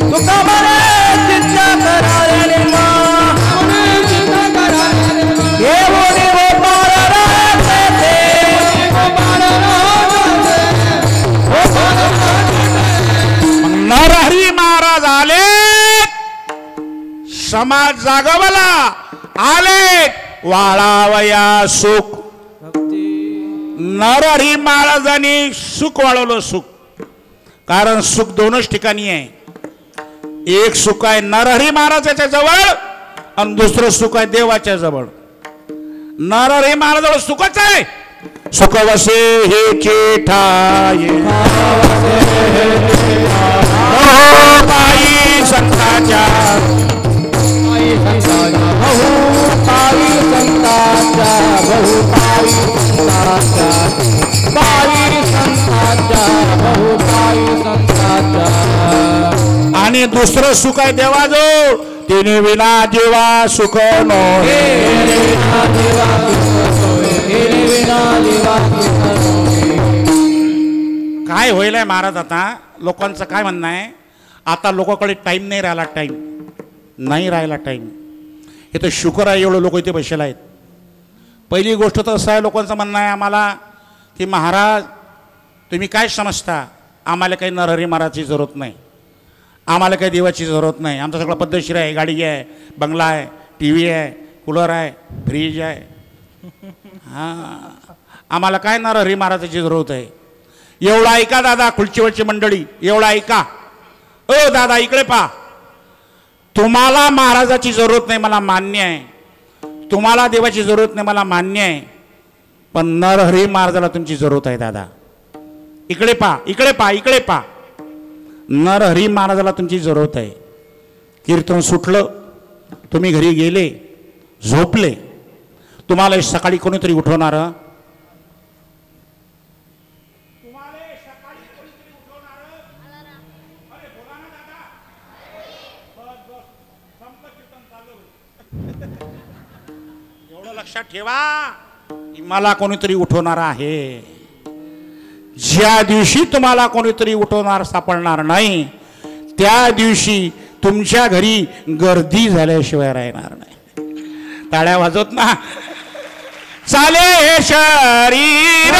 तुका म्हणे चित्त करारे निर्मळ. हे बोली वो पार राहते, नरहरी महाराज आले, समाज जागवला, आले वाळावया सुख. नरहरी महाराजांनी सुख वाढवलं. सुख कारण सुख दोनच ठिकाणी आहे. एक सुख आहे नरहरी महाराजाच्या जवळ आणि दुसरं सुख आहे देवाच्या जवळ. नरहरी महाराजाजवळ सुखच आहे. सुख वसे हे ठाये पायी संताच्या, पायी संताच्या बहुपायी संताच्या, पायी संताच्या बहुपायी संताच्या. आणि दुसरं सुख आहे देवाजवळ. तिने विना जीवा सुख नो, काय होईल आहे महाराज? आता लोकांचं काय म्हणणं आहे? आता लोकांकडे टाइम नाही राहिला. टाइम नाही राहिला. टाइम हे तर शुक्र आहे एवढं लोक इथे बसलेले आहेत. पहिली गोष्ट तर असं आहे, लोकांचं म्हणणं आहे आम्हाला की महाराज तुम्ही काय समजता, आम्हाला काही नरहरी महाराजची जरूरत नाही, आम्हाला काही देवाची जरूरत नाही. आमचं सगळं पद्धतशीर आहे. गाडी आहे, बंगला आहे, टी व्ही आहे, कूलर आहे, फ्रीज आहे. हां, आम्हाला काय नरहरी महाराजाची जरूरत आहे? एवढं ऐका दादा, खुर्चीवरची मंडळी, एवढं ऐका. ओ दादा इकडे पहा. तुम्हाला महाराजाची जरूरत नाही, मला मान्य आहे. तुम्हाला देवाची जरूरत नाही, मला मान्य आहे. पण नरहरी महाराजाला तुमची जरूरत आहे दादा. इकडे पहा, इकडे पहा, इकडे पहा. नरहरी महाराजाला तुमची जरूरत आहे. कीर्तन सुटलं, तुम्ही घरी गेले, झोपले, तुम्हाला सकाळी कोणीतरी उठवणार. एवढं लक्षात ठेवा, मला कोणीतरी उठवणार आहे. ज्या दिवशी तुम्हाला कोणीतरी उठवणार सापडणार नाही, त्या दिवशी तुमच्या घरी गर्दी झाल्याशिवाय राहणार नाही. टाळ्या वाजवत ना. चाले हे शरीर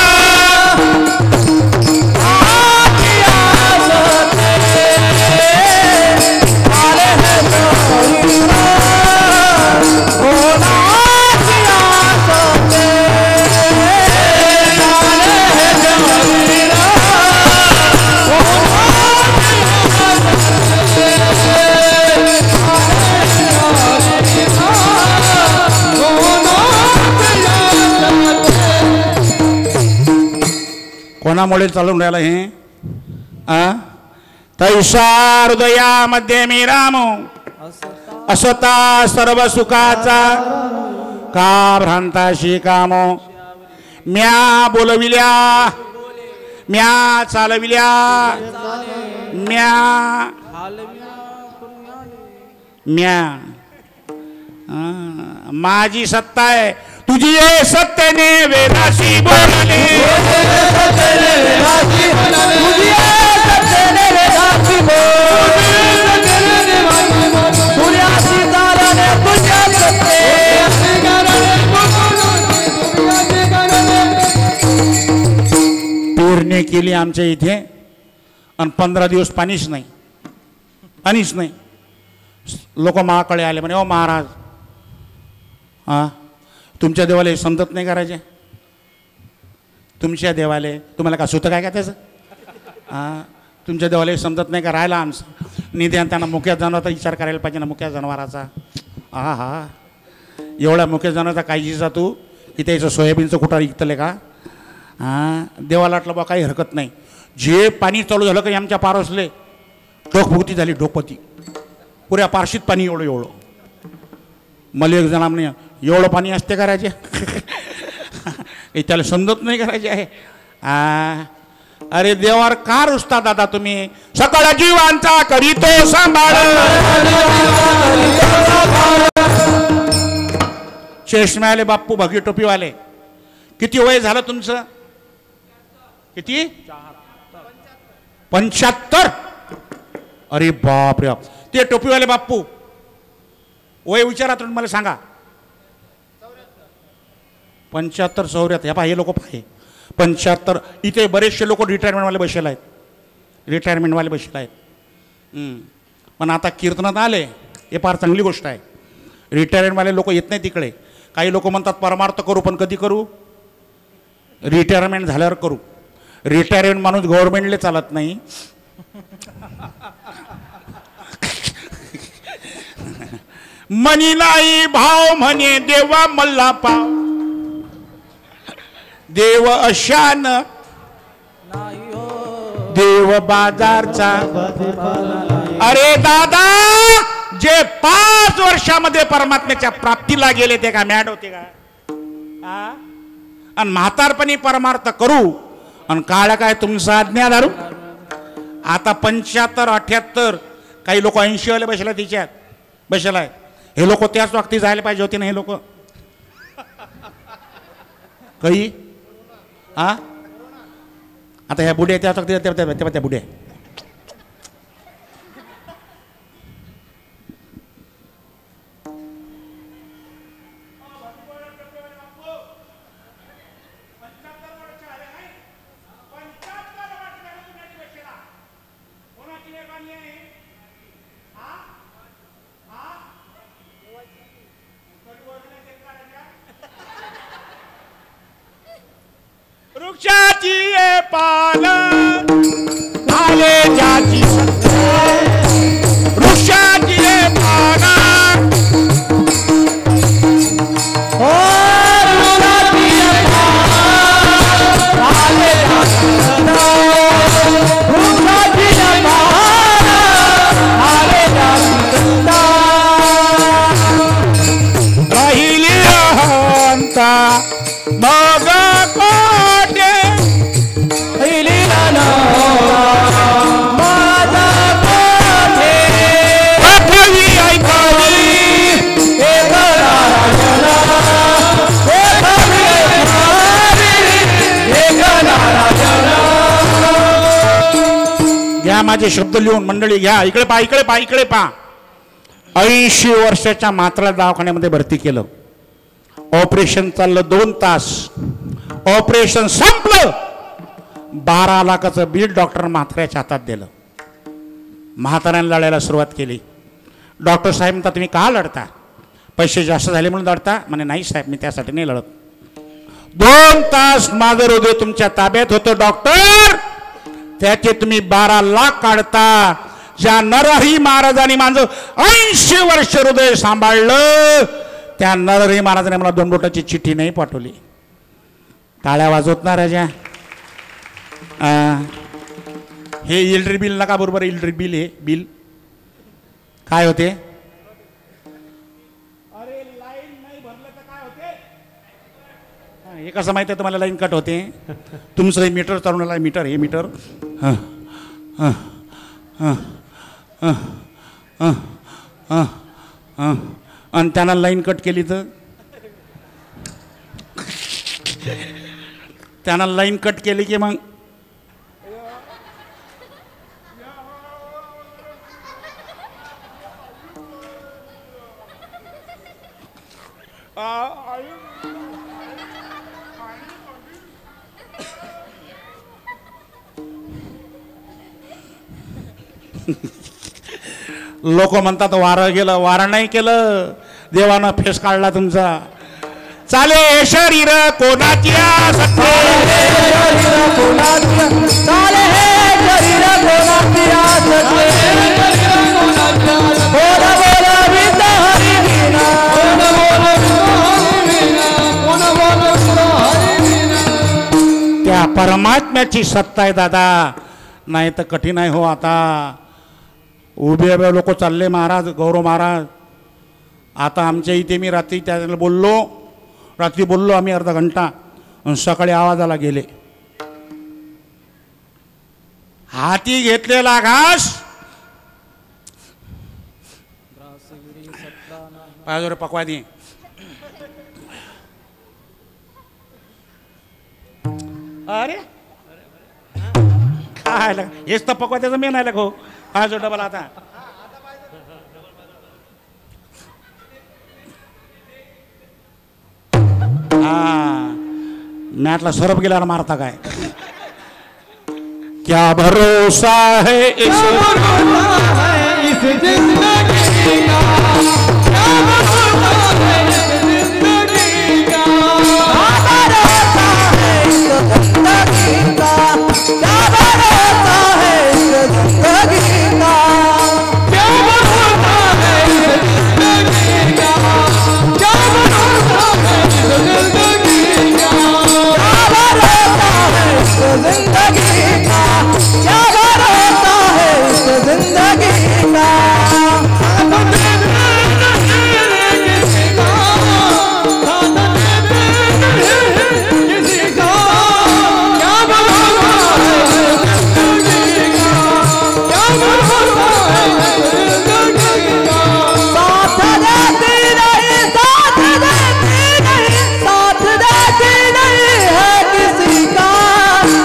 कोणामुळे चालून राहिलं हे? तैसा हृदयामध्ये मी रामो असता सर्व सुखाचा का भ्रांताशी कामो म्या बोलविल्या म्या चालविल्या म्या म्या माझी सत्ता आहे तुझी ये सत्तेने वेदाशी बोलले पेरणी केली आमच्या इथे आणि 15 दिवस पाणीच नाही पाणीच नाही. लोक महाकडे आले म्हणे ओ महाराज तुमच्या देवाला समजत नाही करायचे तुमच्या देवाले तुम्हाला का सुतं काय का त्याचं तुमच्या देवाला समजत नाही का राहिला आमचं निदान त्यांना मुक्या जनावराचा विचार करायला पाहिजे ना मुक्या जनावराचा हा एवढ्या मुक्या जनावराचा काळजीचा तू की त्याचं सोयाबीनचं कुठं विकतले का देवाला वाटलं बा काही हरकत नाही. जे पाणी चालू झालं की आमच्या पारसले डोकभुक्ती झाली डोकपती पुऱ्या पारशीत पाणी एवढं मला एक जण म्हणे एवढं पाणी असते करायचे त्याला समजत नाही करायचे आहे. अरे देवावर का रुसता दादा तुम्ही सकळ जीवांचा करीतो सांभाळ चष्म्याले बाप्पू भगी टोपीवाले किती वय झालं तुमचं किती 75 अरे बाप रे ते टोपीवाले बाप्पू वय विचारा तुम्ही मला सांगा 75 74 ह्या पहा हे लोक पाहे 75 इथे बरेचसे लोक रिटायरमेंटवाले बसेल आहेत रिटायरमेंटवाले बसेल आहेत पण आता कीर्तनात आले हे फार चांगली गोष्ट आहे. रिटायरमेंटवाले लोक येत नाही तिकडे काही लोक म्हणतात परमार्थ करू पण कधी करू रिटायरमेंट झाल्यावर करू. रिटायरमेंट माणूस गव्हर्नमेंटले चालत नाही मनी नाही भाव म्हणे देवा मल्ला पाव देव अशान देव बाजारचा. अरे दादा जे 5 वर्षामध्ये परमात्म्याच्या प्राप्तीला गेले ते का मॅड होते का आणि म्हातारपणी परमार्थ करू आणि काळ काय तुमचा आज्ञा दारू. आता 75 78 काही लोक 80 वाले बसला तिच्यात बसला आहे. हे लोक त्याच वक्ती जायला पाहिजे होते ना हे लोक काही आता ह्या बुढ्या त्याच वक्ती त्या बुढ्या वृक्षाची पाल आले जाची वृक्षाची पाल राहिली अहंता मग कोटे घ्या माझे शब्द लिहून मंडळी घ्या. इकडे पहा इकडे पहा इकडे पहा. 80 वर्षाच्या मात्रा दवाखान्यामध्ये भरती केलं. ऑपरेशन चाललं 2 तास. ऑपरेशन संपलं 12 लाखाचं बिल डॉक्टर म्हाताऱ्याच्या हातात दिलं. म्हाताऱ्याने लढायला सुरुवात केली. डॉक्टर साहेब म्हणतात तुम्ही का लढता पैसे जास्त झाले म्हणून लढता म्हणे नाही साहेब मी त्यासाठी नाही लढत. 2 तास माझं हृदय तुमच्या ताब्यात होतं डॉक्टर त्याचे तुम्ही 12 लाख काढता. ज्या नरहरी महाराजांनी माझं 80 वर्ष हृदय सांभाळलं त्या नरहरी महाराजांनी मला 2 बोटाची चिठ्ठी नाही पाठवली. टाळ्या वाजवत ना राजा. हे इलेक्ट्रिक बिल नका बरोबर इलेक्ट्रिक बिल हे बिल काय होते अरे लाईन नाही भरलं तर काय होते हे कसं माहिती आहे तुम्हाला लाईन कट होते तुमचं हे मीटर चालवण्याला मीटर हे मीटर हां हां हां हां हां हां हां आणि त्यांना लाईन कट केली तर त्यांना लाईन कट केली की मग लोक म्हणतात वारं गेलं वारं नाही केलं देवानं फेस काढला तुमचा चाले हे शरीर कोणाची असते चाले हे शरीर कोणाची असते बोल बोल विंद हरी वीणा त्या परमात्म्याची सत्ता आहे दादा नाही तर कठीण आहे हो आता उभे उभे लोक चालले महाराज गौरव महाराज आता आमच्या इथे मी रात्री त्याला बोललो आम्ही अर्धा घंटा आणि सकाळी आवाजाला गेले हाती घेतलेला घास पायजोरे पकवा दे अरे काय हेच तर पकवा त्याचं मेन आहे हो हा जो डबल आता हा मॅटला सरप गेल्यावर मारता काय क्या भरोसा है इस जिंदगी का क्या भरोसा है इस जिंदगी का भरोसा है इस जिंदगी का क्या भरोसा है इस जिंदगी का क्या भरोसा है इस जिंदगी का क्या भरोसा है इस जिंदगी का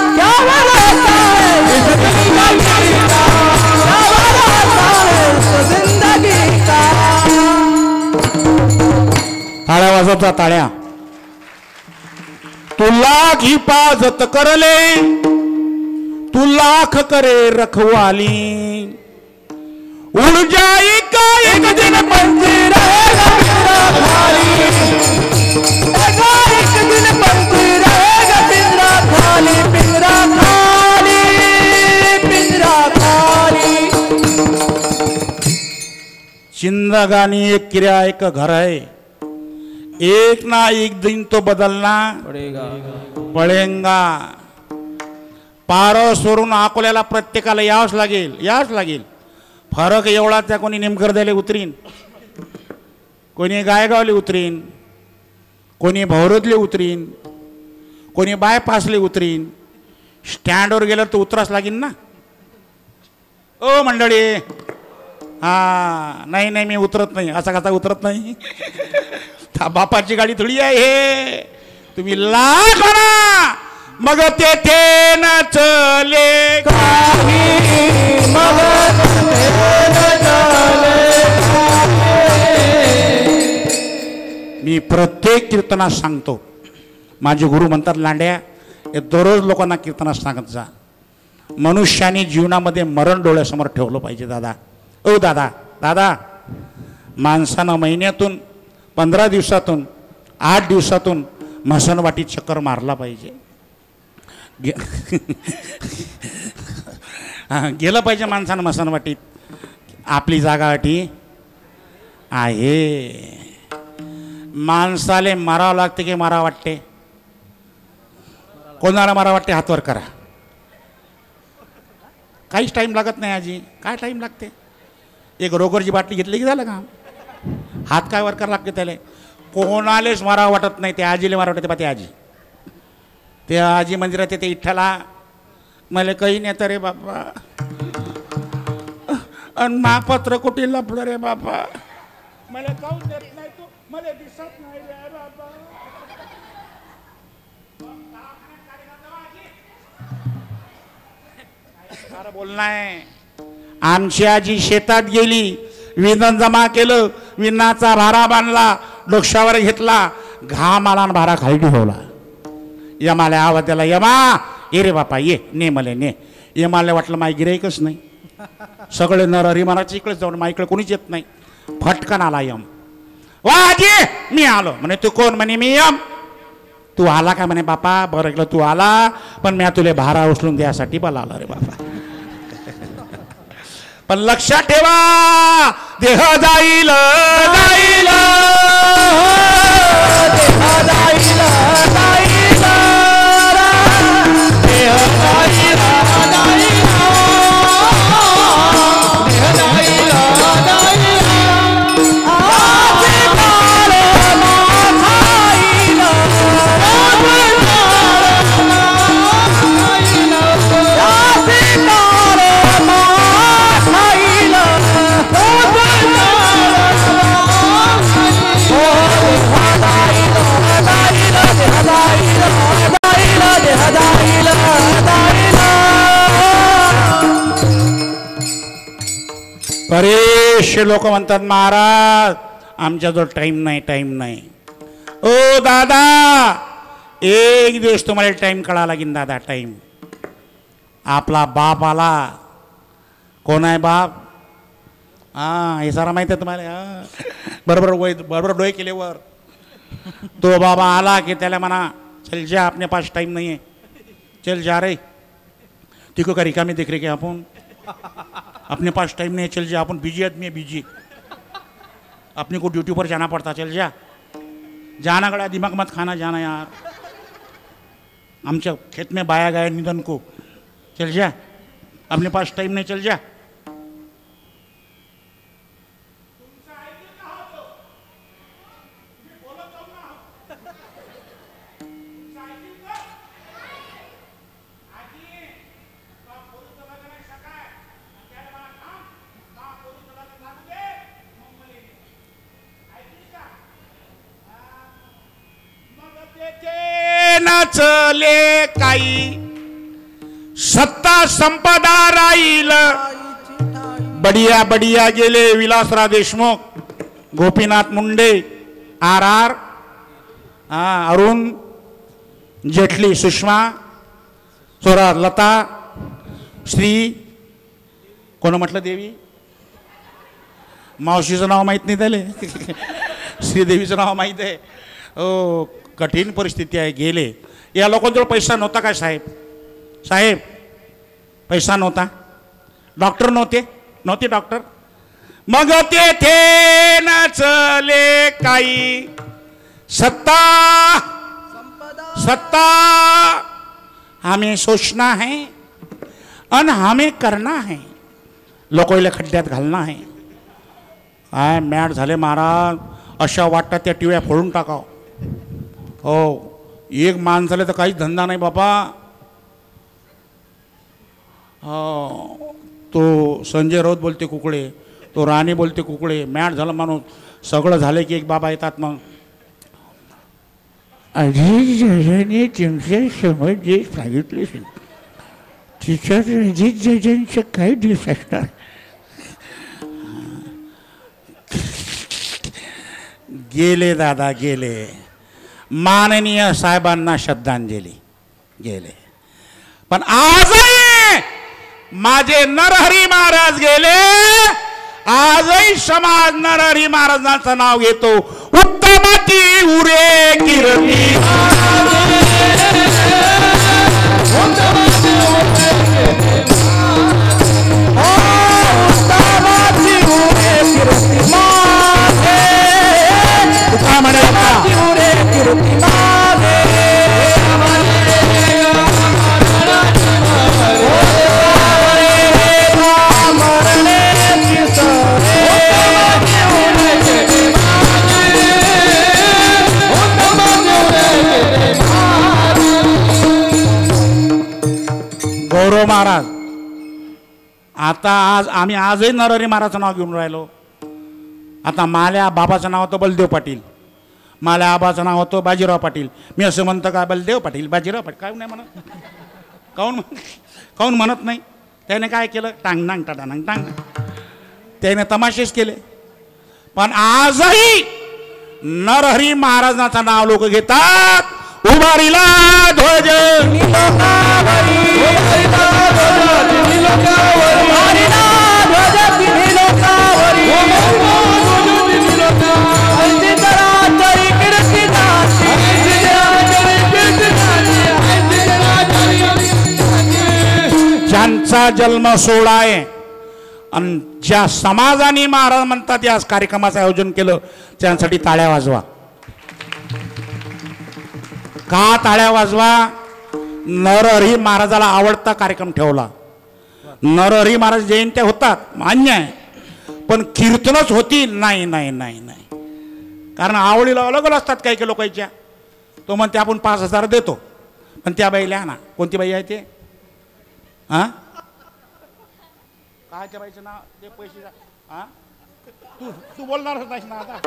क्या भरोसा है इस जिंदगी का क्या भरोसा है इस जिंदगी का टाळ्या वाजवता टाळ्या तू लाख हिफाजत करले तू लाख करे रखवाली उड़ जाई का एक दिन पंछी रहेगा पिंजरा खाली एक दिन पंछी रहेगा पिंजरा खाली पिंजरा खाली पिंजरा खाली जिंदगानी एक क्रिया एक घर है एक ना एक दिन तो बदलना पडेगा पारसवरून अकोल्याला प्रत्येकाला यावंच लागेल फरक एवढा त्या कोणी निमखर्द्याला उतरीन कोणी गायगावले उतरीन कोणी भौरतले उतरीन कोणी बायपासले उतरीन स्टँडवर गेलं तर उतराच लागेल ना ओ मंडळी हा नाही मी उतरत नाही असा कसा उतरत नाही बापाची गाडी थोडी आहे हे तुम्ही लाख म्हणा मग तेथे न चले काही मग मी प्रत्येक कीर्तनात सांगतो माझे गुरु म्हणतात लांड्या हे दररोज लोकांना कीर्तनात सांगत जा मनुष्याने जीवनामध्ये मरण डोळ्यासमोर ठेवलं पाहिजे दादा ओ दादा माणसानं महिन्यातून 15 दिवसातून 8 दिवसातून मसनवाटीत चक्कर मारला पाहिजे गेलं पाहिजे माणसानं मसनवाटीत आपली जागावाटी आहे माणसाले मारावं लागते की मारा वाटते कोणाला मारा वाटते हातवर करा काहीच टाईम लागत नाही आजी. काय टाईम लागते? एक रोगरची बाटली घेतली की झालं का? हात काय वर करावं लागते त्याला. कोणालेच मारावं वाटत नाही, त्या आजीला मारावं वाटते. ते आजी, त्या आजी मंदिरात ते इठ्ठला मला काही नेतं रे बापा, आणि मापत्र कुठे लपलं रे बापा, मला काऊन देत नाही तू, मला दिसत नाही रे बाबा. बोलणार. आमची आजी शेतात गेली, विणन जमा केलं, विणाचा भारा बांधला, डोक्यावर घेतला, घाम आला आणि भारा खाली ठेवला. यमाला आवाज त्याला, यमा ये रे बापा ये, ने मला ने. यमाला वाटलं माय गिराईकच नाही, सगळे नर हरिमानाच्या इकडे जाऊन मा इकडे कोणीच येत नाही. फटकन आला यम. वा आजी मी आलो. म्हणे तू कोण? म्हणे मी यम. तू आला का? म्हणे बापा बरं केलं तू आला, पण मी तुला भारा उचलून द्यासाठी बोलावलं रे बापा. पण लक्षात ठेवा, देह जाईल जाईल, देह जाईल जाईल, देह जाईल जाईल, देह जाईल जाईल. आज काळ माथाईल, बरेचसे लोक म्हणतात महाराज आमच्याजवळ टाईम नाही, टाईम नाही. ओ दादा, एक दिवस तुम्हाला टाईम कळा लागेल दादा. टाईम आपला बाप आला. कोण आहे बाप? हां, हे सारा माहिती आहे तुम्हाला. हां, बरोबर डोळे केले वर. तो बाबा आला की त्याला म्हणा, चल जा, अपने पास टाइम नहीं है, चल जा रे. तिको का रिकामी देख रहे क्या अपन? अपने पास टाइम नहीं है, चल जा, अपन बिजी आदमी है, बिजी. अपने को ड्यूटी पर जाना पड़ता, चल जा. जाना गड़ा, दिमाग मत खाना, जाना यार. आमच्या खेत में बाया गया निधन को, चल जा, अपने पास टाइम नहीं, चल जा. चले काही सत्ता संपदा राहील. बडिया बडिया गेले विलासराव देशमुख, गोपीनाथ मुंडे, RR, अरुण जेटली, सुषमा स्वराज, लता, श्री कोण म्हटलं देवी, मावशीचं नाव माहीत नाही त्याले. श्रीदेवीचं नाव माहीत आहे. ओ कठीण परिस्थिती आहे, गेले. या लोकांजवळ पैसा नव्हता काय साहेब? साहेब पैसा नव्हता, डॉक्टर नव्हते डॉक्टर. मग तेथे न चले काही सत्ता सत्ता, हमें सोचना है और हमें करना है, लोकांना खड्ड्यात घालना है. काय मॅट झाले महाराज, अशा वाटतात त्या टिव्या फोडून टाकाव. हो, एक माणसाला तर काहीच धंदा नाही बाबा. हो, तो संजय राऊत बोलते कुकडे, तो राणी बोलते कुकडे, मॅट झालं माणूस. सगळं झालं की एक बाबा येतात मग, अजित तुमच्या समोर जे सांगितले तिच्यात अजित काय दिवस असणार. गेले दादा गेले. माननीय साहेबांना श्रद्धांजली गेले. पण आजही माझे नरहरी महाराज गेले, आजही समाज नरहरी महाराजांचं नाव घेतो. उत्तमती उरे कीर्ती, महाराज. आता आम्ही आजही नरहरी महाराजचं नाव घेऊन राहिलो. आता माल्या बाबाचं नाव होतं बलदेव पाटील, माल्या आबाचं नाव होतं बाजीराव पाटील. मी असं म्हणतो का बलदेव पाटील बाजीराव पाटील काय नाही म्हणत? काऊन म्हणत नाही? त्याने काय केलं? टांग नांग टांग टांग, त्याने तमाशेच केले. पण आजही नरहरी महाराजांचं नाव लोक घेतात. उभारीला ध्वज ज्यांचा जन्म सोहळा आहे आणि ज्या समाजाने महाराज म्हणतात या कार्यक्रमाचं आयोजन केलं त्यांसाठी टाळ्या वाजवा. का टाळ्या वाजवा? नरहरी महाराजाला आवडता कार्यक्रम ठेवला. नरहरी महाराज जयंत्या होतात मान्य आहे, पण कीर्तनच होती नाही नाही नाही नाही. कारण आवडीला अलग अलग असतात काही काही लोकांच्या. तो म्हणते आपण 5,000 देतो, पण त्या बाईला ना कोणती बाई आहे ते? हां काय त्या बाईचं नाव? ते पैसे हां तू बोलणारच नाहीस ना आता.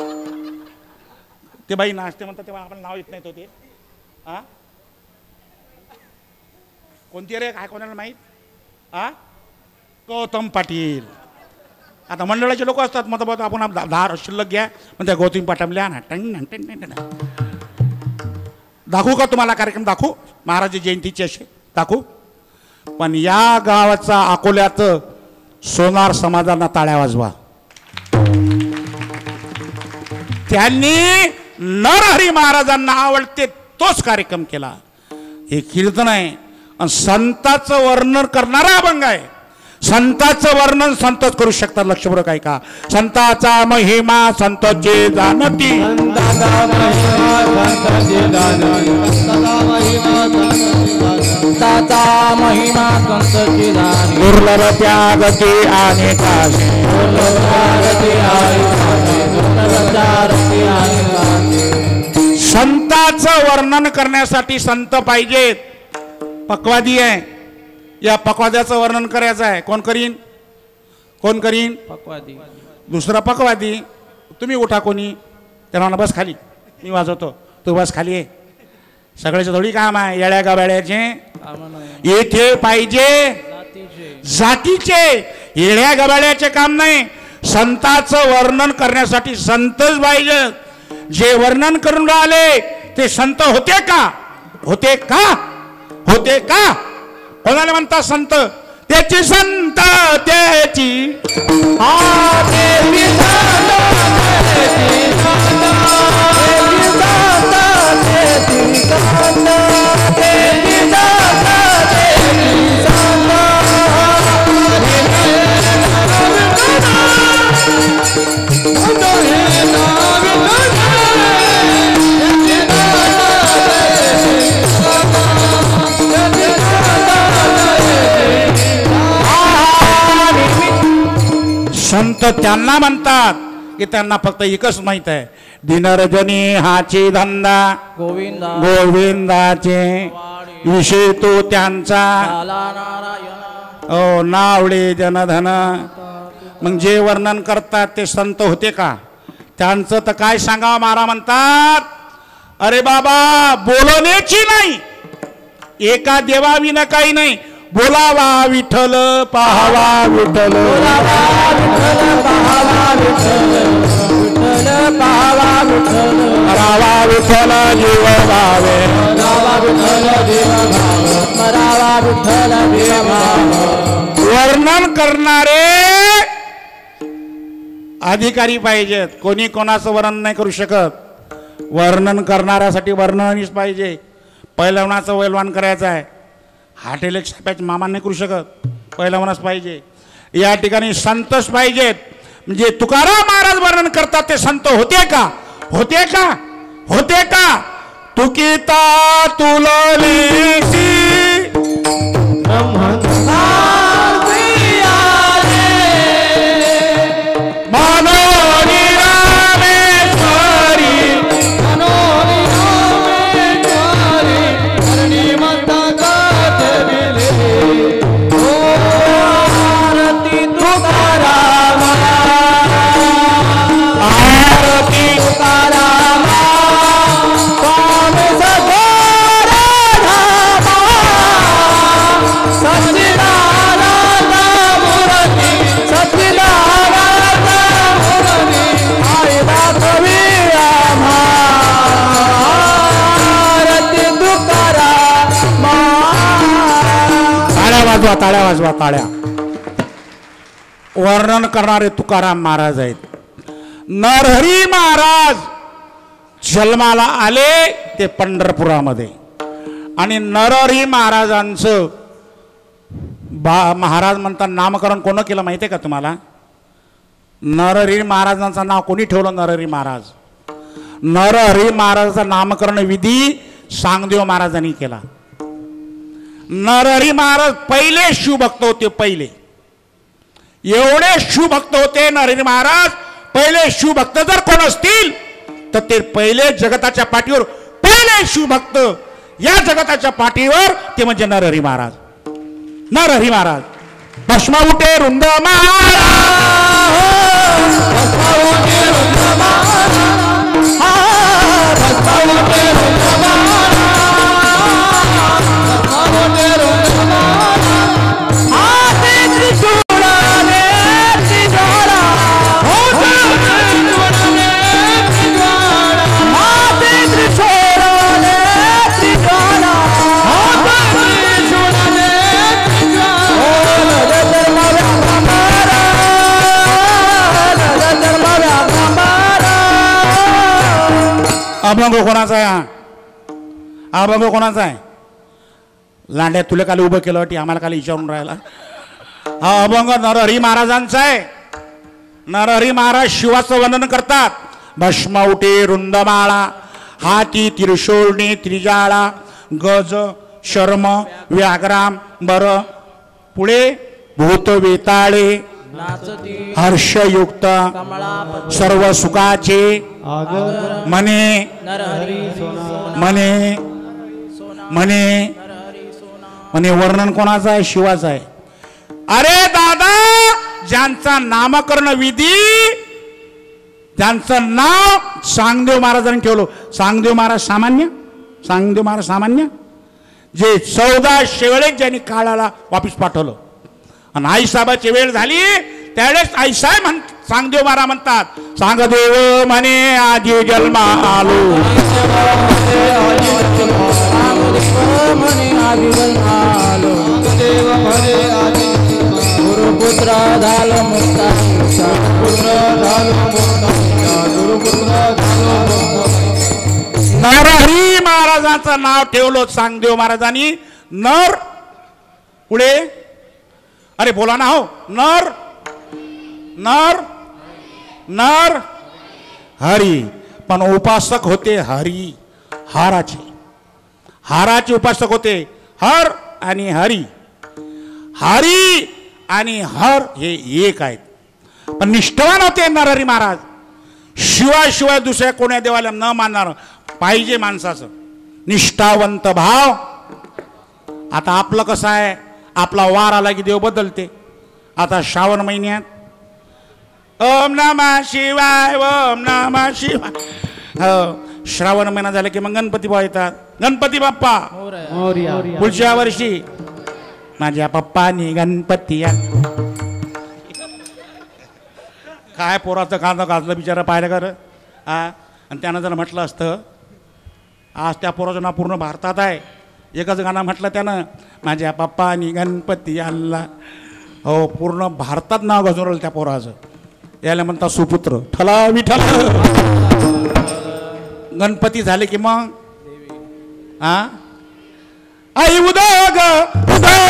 ते बाई नाचते म्हणतात तेव्हा आपण नाव येत नाही तो ते. हां कोणती रे? काय कोणाला माहीत? हां गौतम पाटील. आता मंडळाचे लोक असतात मग आपण 10 शिल्लक घ्या मग त्या गौतम पाटीलला ना टंग दाखवू का तुम्हाला कार्यक्रम? दाखवू महाराज जयंतीचे असे दाखवू. पण या गावाचा अकोल्याचं सोनार समाजांना टाळ्या वाजवा. त्यांनी नरहरी महाराजांना आवडते तोच कार्यक्रम केला. हे कीर्तन आहे आणि संताचं वर्णन करणारा अभंग आहे. संताचं वर्णन संतच करू शकतात. लक्षपूर्वक ऐका. संताचा महिमा संतचे जाणती, संताचा महिमा संतची जाणी, दुर्लभ त्यागती आणि काशी, संताचं वर्णन करण्यासाठी संत पाहिजेत. पक्वादी आहे, या पक्वाद्याचं वर्णन करायचं आहे. कोण करीन? कोण करीन? पक्वादी. दुसरा पक्वादी. तुम्ही उठा कोणी, त्यांना बस खाली, मी वाजवतो, तू बस खाली आहे. सगळ्याचं थोडी काम आहे. येड्या गाबाड्याचे येथे पाहिजे जातीचे, येड्या गबाड्याचे काम नाही. संताचं वर्णन करण्यासाठी संतच पाहिजे. जे वर्णन करून राहिले ते संत होते का? होते का? होते का? कोणाला म्हणतात संत? त्याची संत त्याची संत त्यांना म्हणतात की त्यांना फक्त एकच माहित आहे, दिनरजनी हाची धंदा गोविंदा गोविंदाचे विषय तो त्यांचा ओ नावडे जनधन. मग जे वर्णन करतात ते संत होते का? त्यांचं तर काय सांगावं. महाराज म्हणतात अरे बाबा बोलण्याची नाही, एका देवाविना काही नाही. बोलावा विठ्ठल पाहावा विठ्ठल, रावा विठ्ठल जीव भावे, वर्णन करणारे अधिकारी पाहिजेत. कोणी कोणाचं वर्णन नाही करू शकत. वर्णन करणाऱ्यासाठी वर्णनच पाहिजे. पहिलवानाचं वैलवान करायचं आहे, हाटेले छाप्याचे मामा नाही करू शकत. पहिलवानच पाहिजे. या ठिकाणी संतच पाहिजेत. म्हणजे तुकाराम महाराज वर्णन करतात ते संत होते का? होते का? होते का? तुकिता तुलसी वाजवा टाळ्या, वाजवा टाळ्या. वर्णन करणारे तुकाराम महाराज आहेत. नरहरी महाराज जन्माला आले ते पंढरपुरामध्ये आणि नरहरी महाराजांचं महाराज म्हणतात नामकरण कोण केलं माहिती आहे का तुम्हाला? नरहरी महाराजांचं नाव कोणी ठेवलं? नरहरी महाराज. नरहरी महाराजांचा नामकरण विधी सांगदेव महाराजांनी केला. नरहरी महाराज पहिले शिवभक्त होते. पहिले एवढे शिवभक्त होते नरहरी महाराज. पहिले शिवभक्त जर कोण असतील तर ते पहिले जगताच्या पाठीवर पहिले शिवभक्त या जगताच्या पाठीवर ते म्हणजे नरहरी महाराज. नरहरी महाराज भस्मावटे रुंद अभंग कोणाचा आहे? हा अभंग कोणाचा आहे? लांड्या तुला काल उभं केलं वाटी आम्हाला काल विचारून राहिला. हा अभंग नरहरी महाराजांचा आहे. नरहरी महाराज शिवाचं वर्णन करतात. भस्मावटे रुंदमाळा हाती त्रिशूळनी त्रिजाळा गज शर्म व्याग्राम बर पुढे भूत वेताळे हर्षयुक्त सर्व सुखाचे मने मने मने मने वर्णन कोणाचं आहे? शिवाचं आहे. अरे दादा ज्यांचा नामकरण विधी त्यांचं नाव सांगदेव महाराजांनी ठेवलं. सांगदेव महाराज सामान्य? सांगदेव महाराज सामान्य? जे 14 शेवळे ज्यांनी काळाला वापिस पाठवलं आणि आईसाहेबाची वेळ झाली त्यावेळेस आईसाहेब सांगदेव महाराज म्हणतात सांगदेव म्हणे आधी जन्मा आलो गुरुपुत्र झालो मुक्ता नरहरी महाराजांचं नाव ठेवलं सांगदेव महाराजांनी. नर पुढे अरे बोला ना हो. नर नर नर हरी पण उपासक होते हरी हाराचे. हाराचे उपासक होते हर आणि हरी. हरी आणि हर हे एक आहेत. पण निष्ठावान होते नरहरी महाराज. शिवाय दुसऱ्या कोण्या देवाला न मानणार पाहिजे माणसाचं निष्ठावंत भाव. आता आपलं कसं आहे? आपला वार आला की देव बदलते. आता श्रावण महिन्यात ओम नमः शिवाय ओम नमः शिवाय. हो श्रावण महिना झाला की मग गणपती बाप्पा येतात. गणपती बाप्पा पुढच्या वर्षी माझ्या पप्पानी गणपती काय पोराचं कांदा घातलं बिचारा पाहिलं कर. आणि त्यानं जर म्हटलं असतं आज त्या पोराचं नाव पूर्ण भारतात आहे. एकच गाणं म्हटलं त्यानं माझ्या पप्पानी गणपती आणला. हो पूर्ण भारतात नाव गाजवलं त्या पोराचं. याला म्हणतात सुपुत्र ठला विठला. गणपती झाले की मग आई उदोग उदोग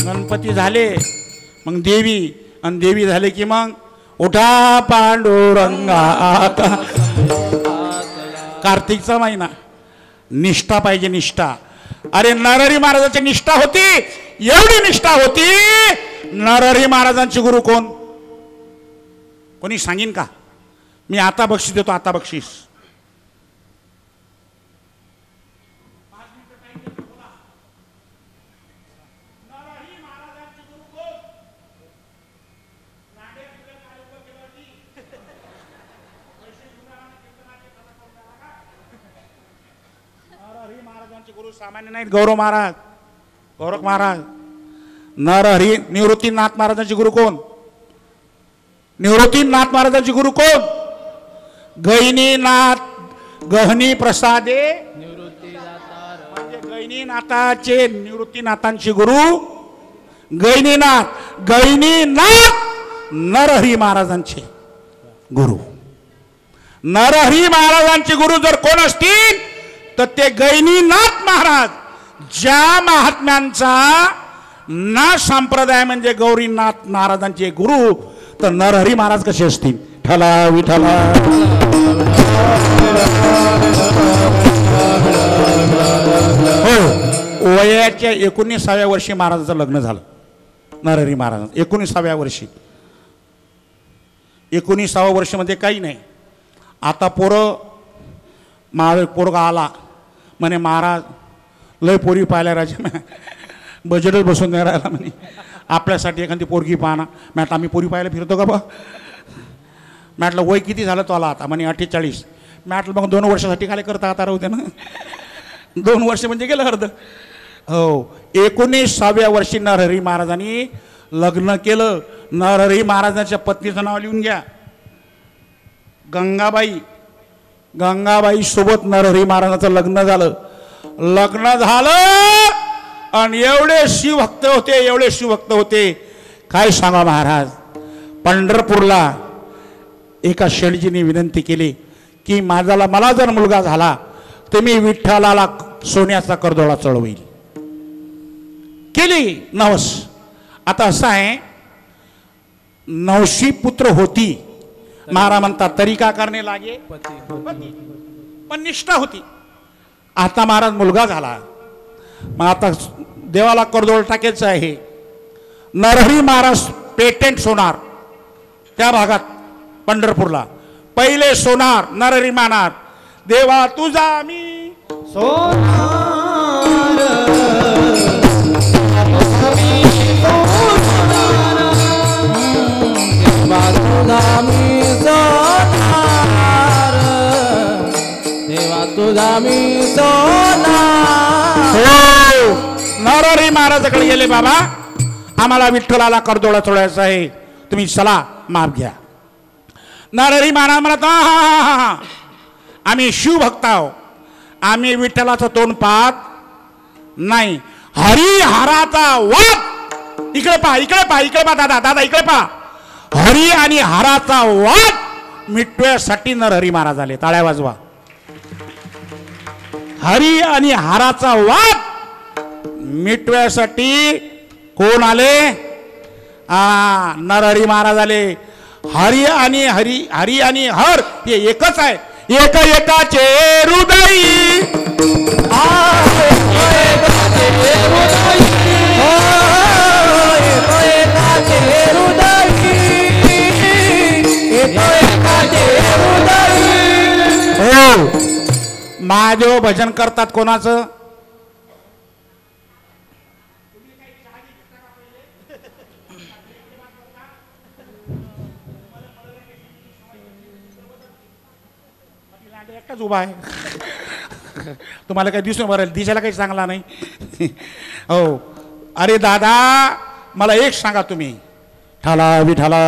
गणपती झाले मग देवी आणि देवी झाले की मग उठा पांडुरंगा आता. कार्तिकचा महिना निष्ठा पाहिजे निष्ठा. अरे नरहरी महाराजांची निष्ठा होती. एवढी निष्ठा होती. नरहरी महाराजांचे गुरु कोण? कोणी सांगीन का? मी आता बक्षीस देतो. आता बक्षीस गुरु सामान्य नाहीत. गौरव महाराज गोरख महाराज. नरहरी निवृत्तीनाथ महाराजांचे गुरु कोण? निवृत्तीनाथ महाराजांचे गुरु कोण? गहिनीनाथ गहनी प्रसादे म्हणजे गहिनीनाथाचे निवृत्तीनाथांचे गुरु गहिनीनाथ. गहिनीनाथ नरहरी महाराजांचे गुरु. नरहरी महाराजांचे गुरु जर कोण असतील तर ते गहिनीनाथ महाराज. ज्या महात्म्यांचा ना संप्रदाय म्हणजे गौरीनाथ महाराजांचे गुरु, तर नरहरी महाराज कसे असतील? ठला विठला. हो, वयाच्या 19व्या वर्षी महाराजांचं लग्न झालं. नरहरी महाराज 19व्या वर्षी. 19व्या वर्षामध्ये काही नाही. आता पोरगा आला म्हणे महाराज लय पोरी पाहिल्या राजा, बजेटच बसून नाही राहिला म्हणे, आपल्यासाठी एखादी पोरगी पाहना. म्हटलं आम्ही पोरी पाहायला फिरतो का बा? म्हटलं वय किती झालं तो आला आता म्हणे 48. म्हटलं मग 2 वर्षासाठी काय करता आता राहू दे ना, 2 वर्ष म्हणजे गेलं अर्ध. हो, 19व्या वर्षी नरहरी महाराजांनी लग्न केलं. नरहरी महाराजांच्या पत्नीचं नाव लिहून घ्या, गंगाबाई. गंगाबाई सोबत नरहरी महाराजांचं लग्न झालं. लग्न झालं आणि एवढे शिवभक्त होते, एवढे शिवभक्त होते, काय सांगा महाराज. पंढरपूरला एका शेठजीने विनंती केली की मला जर मुलगा झाला तर मी विठ्ठलाला सोन्याचा करदोळा चढवेल. केली नवस. आता असं आहे, 900 पुत्र होती. महाराज म्हणतात तरी का करणे लागे, पण निष्ठा होती. आता महाराज मुलगा झाला, मग आता देवाला करदोळ टाकायचं आहे. नरहरी महाराज पेटेंट सोनार त्या भागात पंढरपूरला पहिले सोनार नरहरी महाराज. देवा तुझा मी सोनार, देवा तुझा मी सोनार. नरहरी महाराजाकडे गेले, बाबा आम्हाला विठ्ठलाला करदोळा चढवायचा आहे, तुम्ही चला माप घ्या. नरहरी महाराज म्हणत हा आम्ही शिवभक्त आहो, आम्ही विठ्ठलाचं तोंड पाहत नाही. हरिहराचा वाद. इकडे पहा, इकडे पहा, इकडे पहा दादा, दादा इकडे पहा. हरी आणि हाराचा वाद मिटव्यासाठी नरहरी महाराज आले. टाळ्या वाजवा. हरी आणि हाराचा वाद मिटव्यासाठी कोण आले? नरहरी महाराज आले. हरी आणि हर हे एकच आहे. एक एकाचे हृदय, महादेव भजन करतात कोणाचं? एकटाच उभा आहे. तुम्हाला काही दिसून बरं दिसायला काही चांगला नाही. हो, अरे दादा मला एक सांगा तुम्ही, ठाला विठाला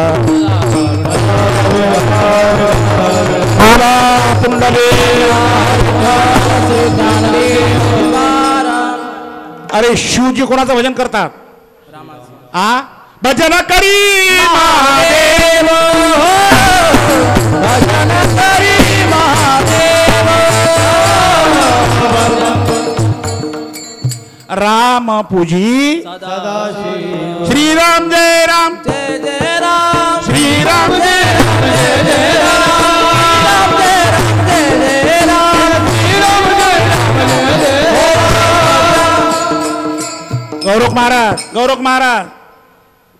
अरे शिवजी कोणाचं भजन करतात? भजन करी महादेव, भजन करी महादेव, राम पूजी सदाशिव. श्रीराम जय राम, जय जय राम, श्रीराम जय राम, जय जय राम, जय राम, गौरख महाराज, गौरख महाराज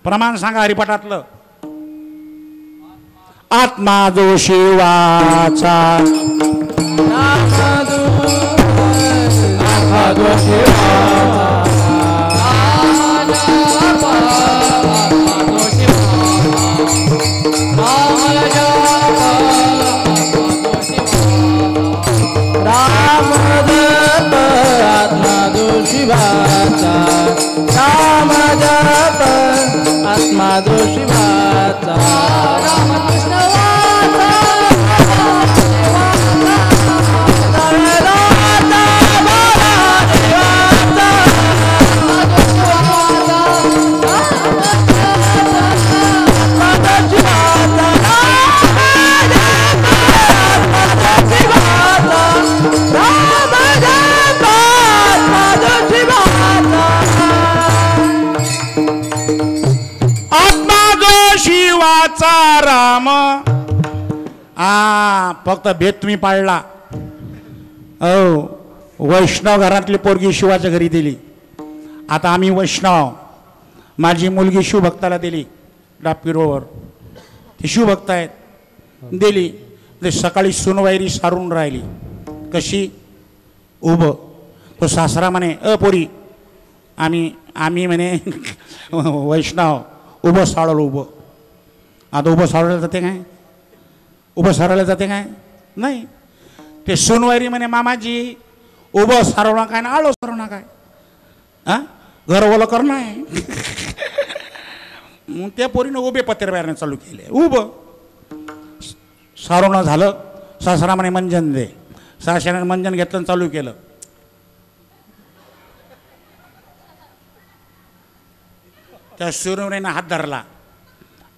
प्रमाण सांगा हरिपाठातलं. आत्मा जो शिवाचा, आत्मा जो राम जप, आत्मा जो शिवाचा, राम जप, आत्मा माधव शिवाचा रामकृष्ण राम फक्त भेद तुम्ही पाळला. वैष्णव घरातली पोरगी शिवाच्या घरी दिली. आता आम्ही वैष्णव, माझी मुलगी शिवभक्ताला दिली. डापी रोडवर ती शिवभक्त आहेत, दिली. ते सकाळी सुनवायरी सारून राहिली. कशी? उभं. तो सासरा म्हणे पोरी आम्ही म्हणे वैष्णव उभं साळवलं. उभं आता उभं सारवलं जाते काय? उभं सारवलं जाते काय? नाही. ते सुनवारी म्हणे मामाजी उभं सारवणं काय ना आळो सारवणं काय? घर ओलं करणं आहे. मग त्या पोरीनं उभे पत्रे बाहेरनं चालू केले. उभं सारवणं झालं. सासरा म्हणे मंजन दे. सासऱ्याने मंजन घेतलं चालू केलं. त्या सुनवरीनं हात धरला.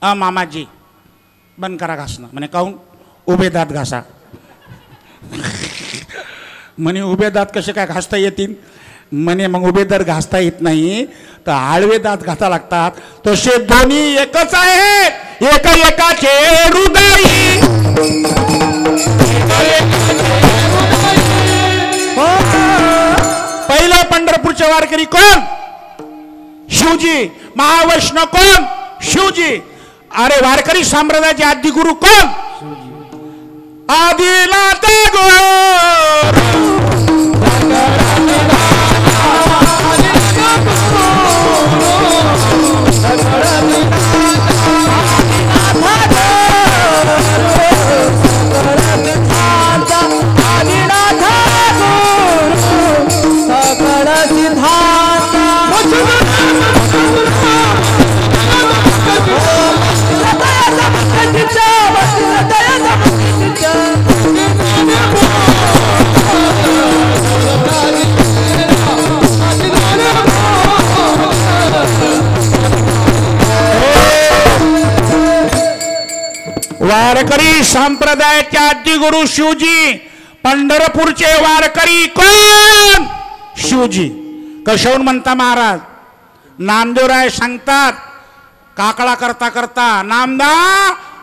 मामाजी बंद करा घासणं. म्हणे काहून? उभे दात घासा. म्हणे उभे दात कसे काय घासता येतील? म्हणे मग उभे दात घासता येत नाही तर आडवे दात घासा लागतात. तसे दोन्ही एकच आहे. एका एकाचे हृदय. पहिला पंढरपूरचे वारकरी कोण? शिवजी. महावैष्णव कोण? शिवजी. अरे वारकरी संप्रदायाचे आदिगुरु कोण? आदिनाथ गुरु. वारकरी संप्रदायाचे आदिगुरु शिवजी. पंढरपूरचे वारकरी कोण? शिवजी. कशाहून म्हणता महाराज? नामदेवराय सांगतात काकळा करता करता नामदा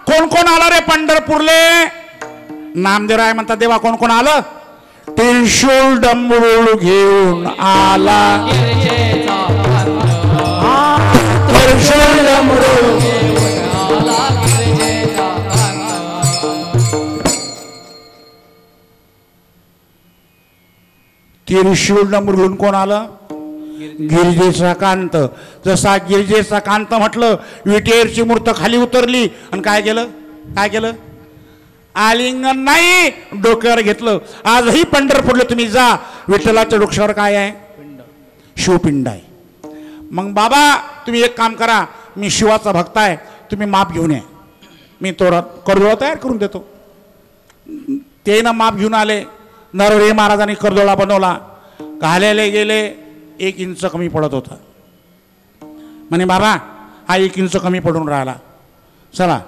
कोण कोण आलं रे पंढरपूरले? नामदेवराय म्हणतात देवा कोण कोण आलं? त्रिशूल डमरूळ घेऊन आला. त्रिशूल डमरूळ त्रिशूल डमरूळ कोण आलं? गिरिजेचा कांत. जसा गिरिजेचा कांत म्हटलं विटेरची मूर्त खाली उतरली आणि काय केलं? काय केलं? आलिंगन नाही, डोक्यावर घेतलं. आजही पंढरपूरला तुम्ही जा, विठ्ठलाच्या डोक्यावर काय आहे? शिवपिंड आहे. मग बाबा तुम्ही एक काम करा, मी शिवाचा भक्त आहे, तुम्ही माप घेऊन या, मी तो करदोळा तयार करून देतो. ते ना माप घेऊन आले. नरहरी महाराजांनी करदोळा बनवला. घालायला गेले 1 इंच कमी पडत होता. म्हणे बाबा हा 1 इंच कमी पडून राहिला, चला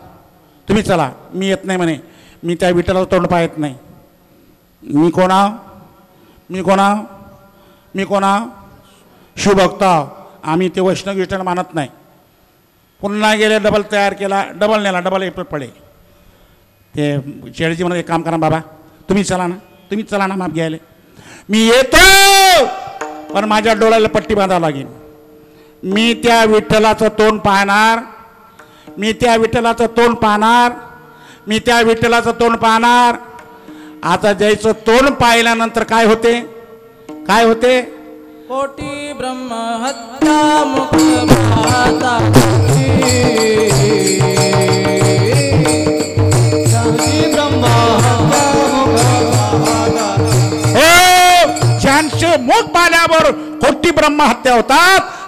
तुम्ही चला. मी येत नाही म्हणे. मी त्या विठ्ठलाचं तोंड पाहत नाही. मी कोण आहो? मी कोण आहो? मी कोण आहो? शिवभक्त आहो आम्ही. ते वैष्णव विष्णू मानत नाही. पुन्हा गेले, डबल तयार केला, डबल नेला, डबल एक पडे. ते शेळजी म्हणत एक काम करा बाबा तुम्ही चला ना, तुम्ही चला ना माप घ्यायला. मी येतो पण माझ्या डोळ्याला पट्टी बांधावं लागेल. मी त्या विठ्ठलाचं तोंड पाहणार. मी त्या विठ्ठलाचं तोंड पाहणार. मी त्या विठ्ठलाचं तोंड पाहणार. आता ज्याचं तोंड पाहिल्यानंतर काय होते? काय होते? कोटी ब्रह्म हत्या मुख पाहता. ज्यांचे मुख पाहण्यावर कोटी ब्रह्म हत्या होतात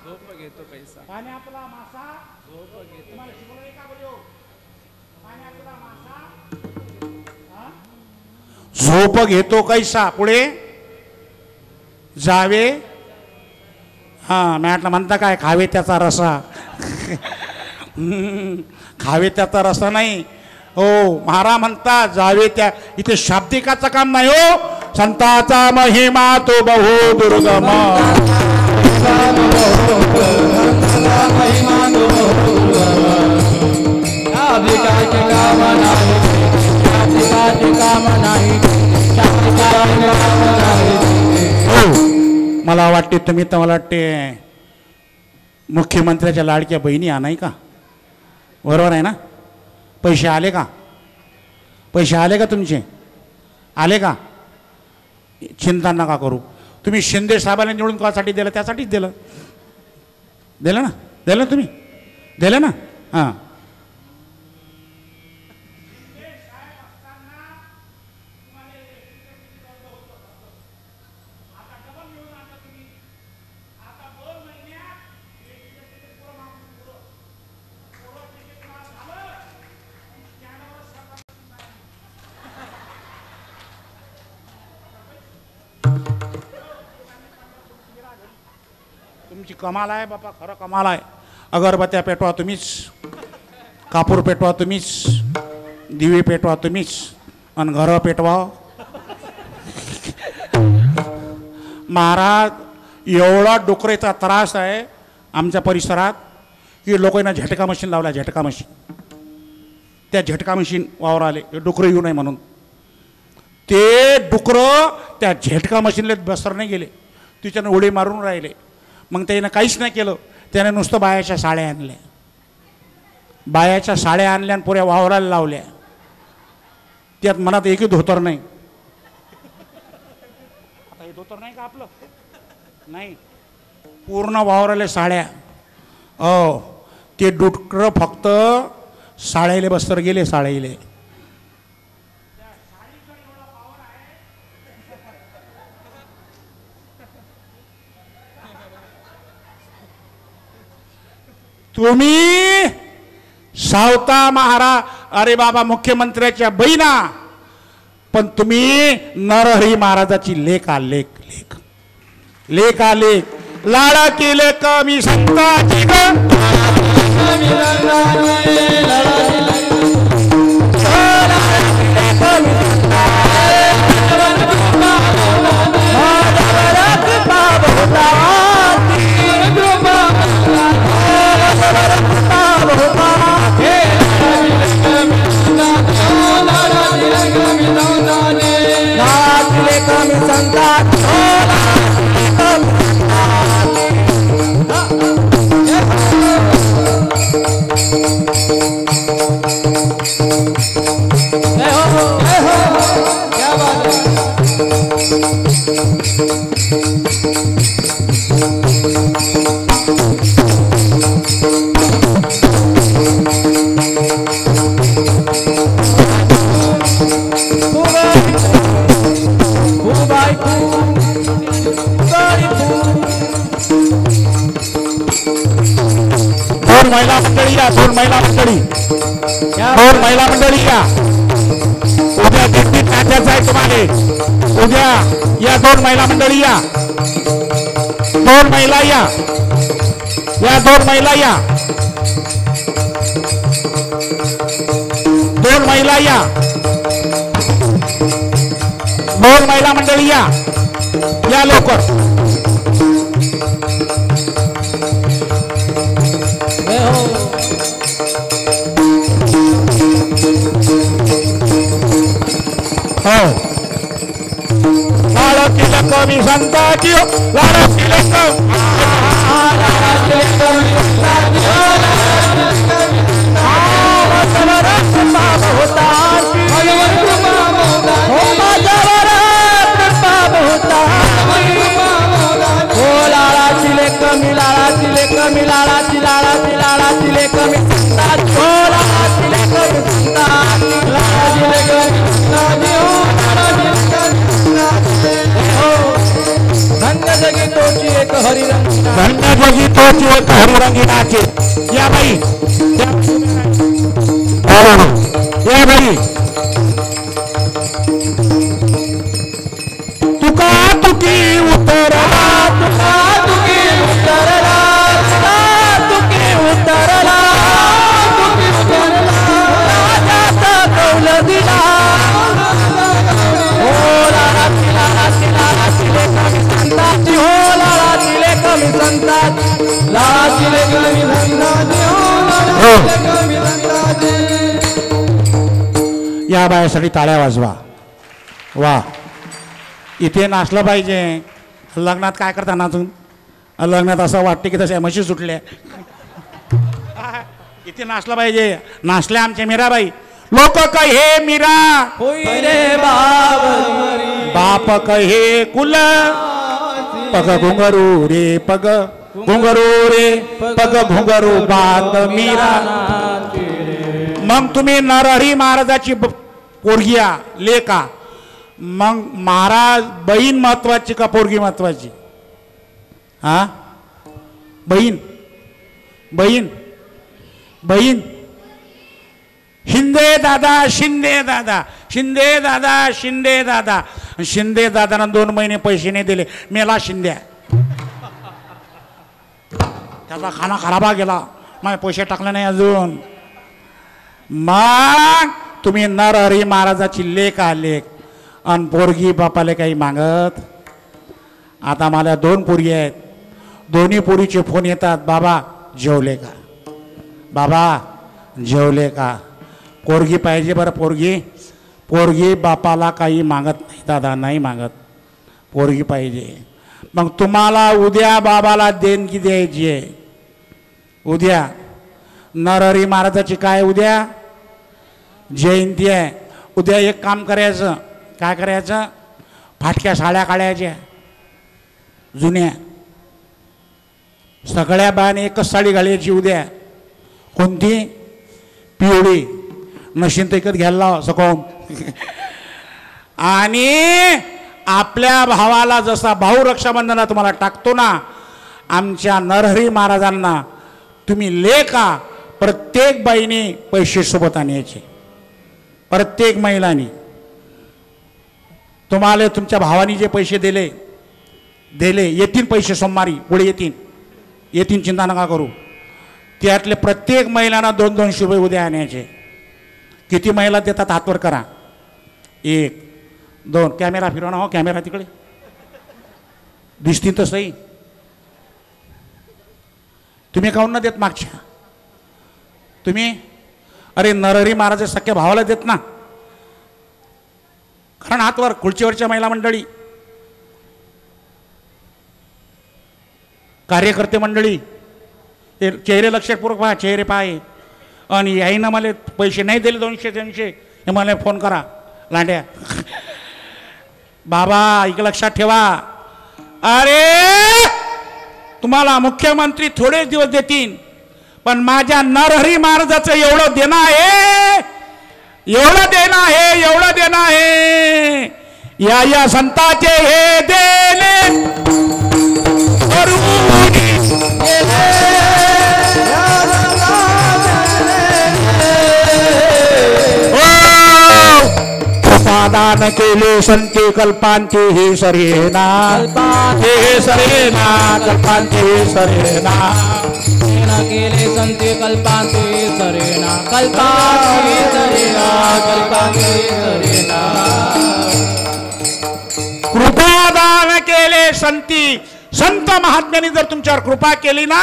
पाण्यातला मासा तुम्हाला शिकवलं नाही का बोलू? पाण्यातला मासा झोप घेतो कैसा पुढे जावे हा मॅटला म्हणता काय खावे त्याचा रसा खावे त्याचा रसा नाही हो महाराज म्हणता जावे त्या इथे शाब्दिकाचं काम नाही हो संताचा महिमा तो बहु दुर्गम मला वाटते तुम्ही तर मला वाटते मुख्यमंत्र्याच्या लाडक्या बहिणी आणाय का बरोबर आहे ना पैसे आले का पैसे आले का तुमचे आले का चिंता नका करू तुम्ही शिंदे साहेबांना निवडून कोणासाठी दिलं त्यासाठीच दिलं दिलं ना तुम्ही दिलं ना हां तुमची कमाल आहे बापा खरं कमाल आहे अगरबत्त्या पेटवा तुम्हीच कापूर पेटवा तुम्हीच दिवे पेटवा तुम्हीच आणि घरं पेटवा महाराज एवढा डुकरेचा त्रास आहे आमच्या परिसरात की लोकांना झटका मशीन लावला झटका मशीन त्या झटका मशीन वावर आले डुकरं येऊ नये म्हणून ते डुकरं त्या झटका मशीनला बसर नाही गेले तिच्यानं उडी मारून राहिले मग त्यानं काहीच नाही केलं त्याने नुसतं बायाच्या साड्या आणल्या बायाच्या साड्या आणल्या आणि पुऱ्या वावराला लावल्या त्यात मनात एकही धोतर नाही आता हे धोतर नाही का आपलं नाही पूर्ण वावराले साड्या हो ते डुकरं फक्त साड्याले बस्तर गेले साड्याले तुम्ही सावता महाराज अरे बाबा मुख्यमंत्र्याच्या बहिणा पण तुम्ही नरहरी महाराजाची लेख लाडा केले का मी संताची दोन महिला मंडळी या उद्या दिंडीत नाचायचं आहे तुम्हाला उद्या या दोन महिला मंडळी या दोन महिला या दोन महिला या दोन महिला या दोन महिला मंडळी या लवकर हो लाडो तिलक मी संताची लाडो तिलक धन्य जगी तोची एक एक हरिरंगी धन्य जोगी तोच एक हरिरंगी नाचे. या बाई या बाई तुका तुकी उतरला तुका तुकी उतरला तुका तुकी उतरला तुकी उतरला राजाचा कौल दिला हो लाला तिला तिले कमी संताची हो लाला तिले कमी संताची लाला तिले कमी संताची हो लाला तिले कमी संताची. या बायासाठी टाळ्या वाजवा. वा इथे नाचलं पाहिजे. लग्नात काय करता नाचून लग्नात असं वाटते की तशा म्हशी सुटल्या. इथे नाचलं पाहिजे. नाचल्या आमचे मीराबाई. लोक कहे मीरा होई रे बाबरी बाप कहे कुल पग घुंगरू रे पग घुंगरू रे पग घुंगरू बात मीरा. मग तुम्ही नरहरी महाराजाची पोरगिया लेका. मग महाराज बहीण महत्वाची का पोरगी महत्वाची? हा बहीण बहीण बहीण. शिंदे दादा शिंदे दादा शिंदे दादा शिंदे दादा. शिंदे दादांना 2 महिने पैसे नाही दिले. मेला शिंद्या. त्याचा खाना खराबा गेला. मग पैसे टाकले नाही अजून. मग तुम्ही नरहरी महाराजाची लेक लेक आणि पोरगी बापाले काही मागत. आता मला 2 पोरी आहेत. दोन्ही पोरीचे फोन येतात. बाबा जेवले का? बाबा जेवले का? पोरगी पाहिजे बरं. पोरगी पोरगी बापाला काही मागत नाही दादा. नाही मागत. पोरगी पाहिजे. मग तुम्हाला उद्या बाबाला देणगी द्यायची आहे. उद्या नरहरी महाराजाची काय उद्या जयंती आहे. उद्या एक काम करायचं. काय करायचं? फाटक्या साड्या काढायच्या जुन्या. सगळ्या बायाने एकच साडी घालायची उद्या. कोणती? पिवळी. नशीन तर एकच घ्यायला लावा सकोम. आणि आपल्या भावाला जसा भाऊ रक्षाबंधनाला तुम्हाला टाकतो ना, आमच्या नरहरी महाराजांना तुम्ही लेखा प्रत्येक बाईने पैसे सोबत आणायचे. प्रत्येक महिलांनी. तुम्हाला तुमच्या भावानी जे पैसे दिले येतील पैसे. सोमवारी पुढे येतील चिंता नका करू. त्यातले प्रत्येक महिलांना 200-200 रुपये उद्या आणायचे. किती महिला देतात हातवर करा. 1 2. कॅमेरा फिरवा ना. हो कॅमेरा तिकडे दिसतील तर सही. तुम्ही काहून ना देत मागच्या? तुम्ही अरे नरहरी महाराज सख्या भावाला देत ना. कारण हातवर खुर्चीवरच्या महिला मंडळी, कार्यकर्ते मंडळी, चेहरे लक्षपूर्वक पहा. चेहरे पाहे. आणि याईनं मला पैसे नाही दिले 200-300 हे मला फोन करा लांड्या. बाबा एक लक्षात ठेवा. अरे तुम्हाला मुख्यमंत्री थोडेच दिवस देतील, पण माझ्या नरहरी महाराजाचं एवढं देणं आहे. एवढं देणं आहे. एवढं देणं आहे. या संताचे हे देणे दान केले संते कल्पांते हे सरेना. हे सरेना कल्पांते हे सरेना. केले संते कल्पांते सरेना कल्पांते सरेना कल्पांते सरेना. कृपादान केले संती. संत महात्म्यांनी जर तुमच्यावर कृपा केली ना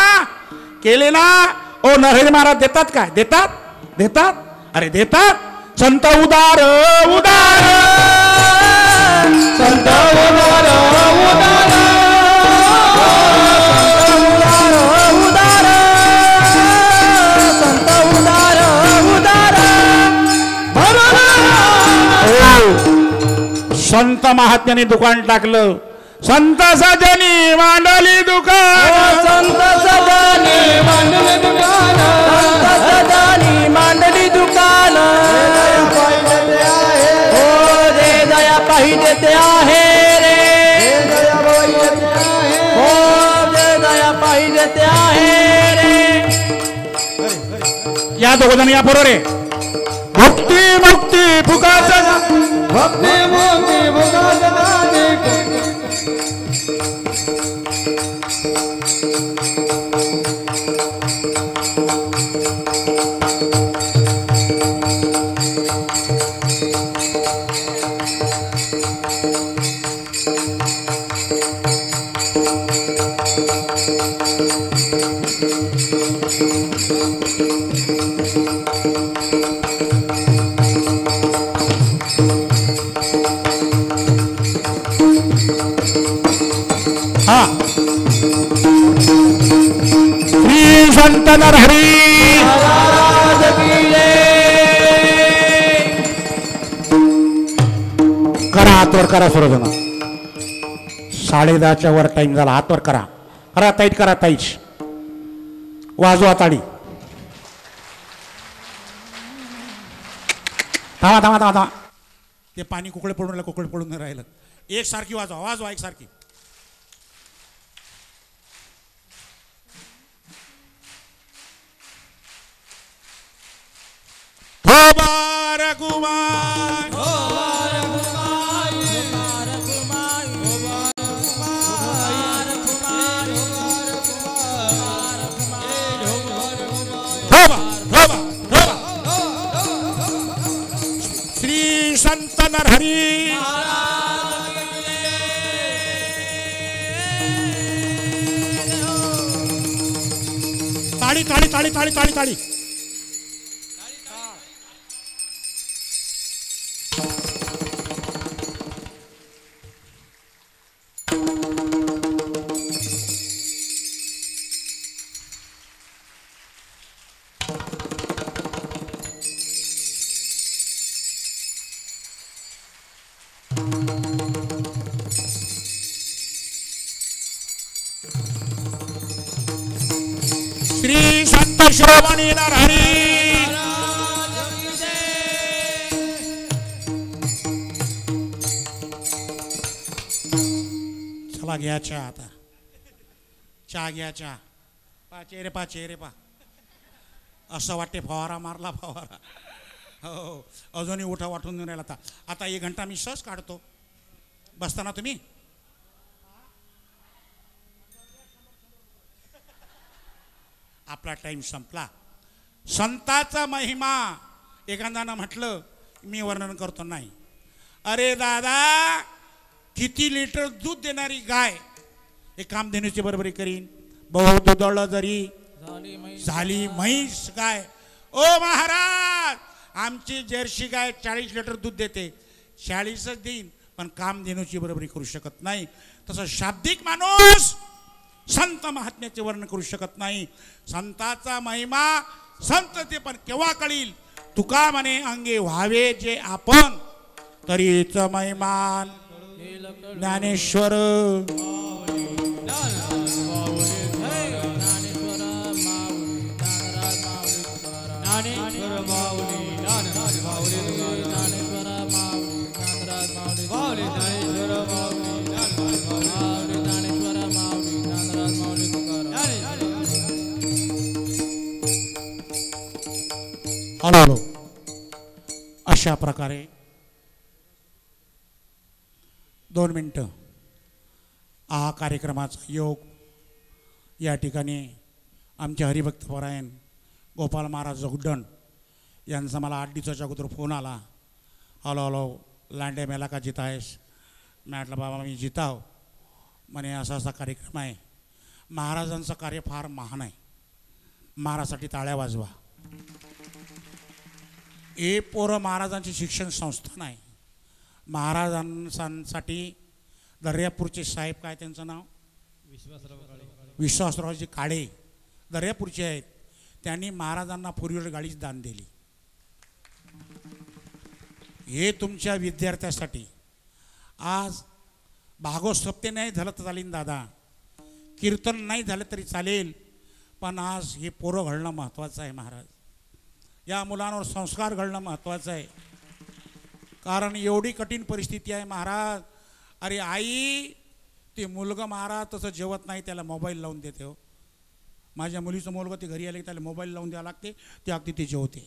ओ नरहरी महाराज देतात काय? देतात. अरे देतात. संत उदार उदार संत उदार उदार संत उदार उदार संत महात्म्यांनी दुकान टाकलं. संत सजनी मांडली दुकान. संत सजनी मांडली दुकान. संत सजनी मांडली दुकान. हो दे दया पाहिजे ते आहे रे. हो देते आहे रे. या दोघजण या बरोबर आहे. भक्ती मुक्ती फुकाचा भक्ती मुक्ती भुगाचा नादी. हा श्री संत नरहरी महाराज की जय. करा हातवर करा सर्वजण. 10:30च्या वर टाइम झाला. हातवर करा. करा ताईट करा ताईच. वाजवा ताडी. थांबा थांबा थांबा थांबा. ते पाणी कुकडे पडून राहिलं. कुकडे पडून नाही राहिलं. एकसारखी वाजवा. वाजवा एकसारखी. श्री संत नरहरी ताळी ताळी ताळी ताळी ताळी ताळी. श्री संत शिरोमणी नरहरी चला घ्या चहा. आता चहा घ्या. चहा पा चेहरे पा चेहरे पा. असं वाटते फवारा मारला फवारा. हो अजूनही उठा वाटून नाही राहिला. आता 1 घंटा मी सहज काढतो. बसताना तुम्ही. आपला टाइम संपला. संताचा महिमा एखाद्यानं म्हटलं मी वर्णन करतो नाही. अरे दादा किती लिटर दूध देणारी गाय हे कामधेनूची बरोबरी करीन. बहु दुधळ जरी झाली म्हैस गाय. ओ महाराज आमची जर्सी गाय 40 लिटर दूध देते. 40च देईन पण कामधेनूची बरोबरी करू शकत नाही. तसं शाब्दिक माणूस संत महात्म्याचे वर्णन करू शकत नाही. संताचा महिमा संत ते पण केव्हा कळील. तुका म्हणे अंगे व्हावे जे आपण तरीच महिमान ज्ञानेश्वर. हॅलो. अशा प्रकारे 2 मिनटं हा कार्यक्रमाचा योग. या ठिकाणी आमचे हरिभक्तपरायण गोपाल महाराज जोगदंड यांचा मला 8 दिवसाच्या अगोदर फोन आला. हॅलो हॅलो लांडे मेला का जिता आहेस. मी म्हटलं बाबा मी जिताव. म्हणे असा असा कार्यक्रम आहे. महाराजांचं कार्य फार महान आहे. महाराजासाठी टाळ्या वाजवा. हे पोरं महाराजांची शिक्षण संस्थान आहे. महाराजांसाठी दर्यापूरचे साहेब काय त्यांचं नाव विश्वासरावजी काळे दर्यापूरचे आहेत. त्यांनी महाराजांना 4 व्हीलर गाडीच दान दिली. हे तुमच्या विद्यार्थ्यासाठी आज भागवत सप्ते नाही झालं तर चालेल दादा. कीर्तन नाही झालं तरी चालेल. पण आज हे पोरं घडणं महत्त्वाचं आहे. महाराज या मुलांवर संस्कार घडणं महत्त्वाचं आहे. कारण एवढी कठीण परिस्थिती आहे महाराज. अरे आई ते मुलगा महाराज तसं जेवत नाही त्याला मोबाईल लावून देते हो. माझ्या मुलीचं मुलगा ते घरी आले की त्याला मोबाईल लावून द्यावं लागते, ते अगदी ते जेवते.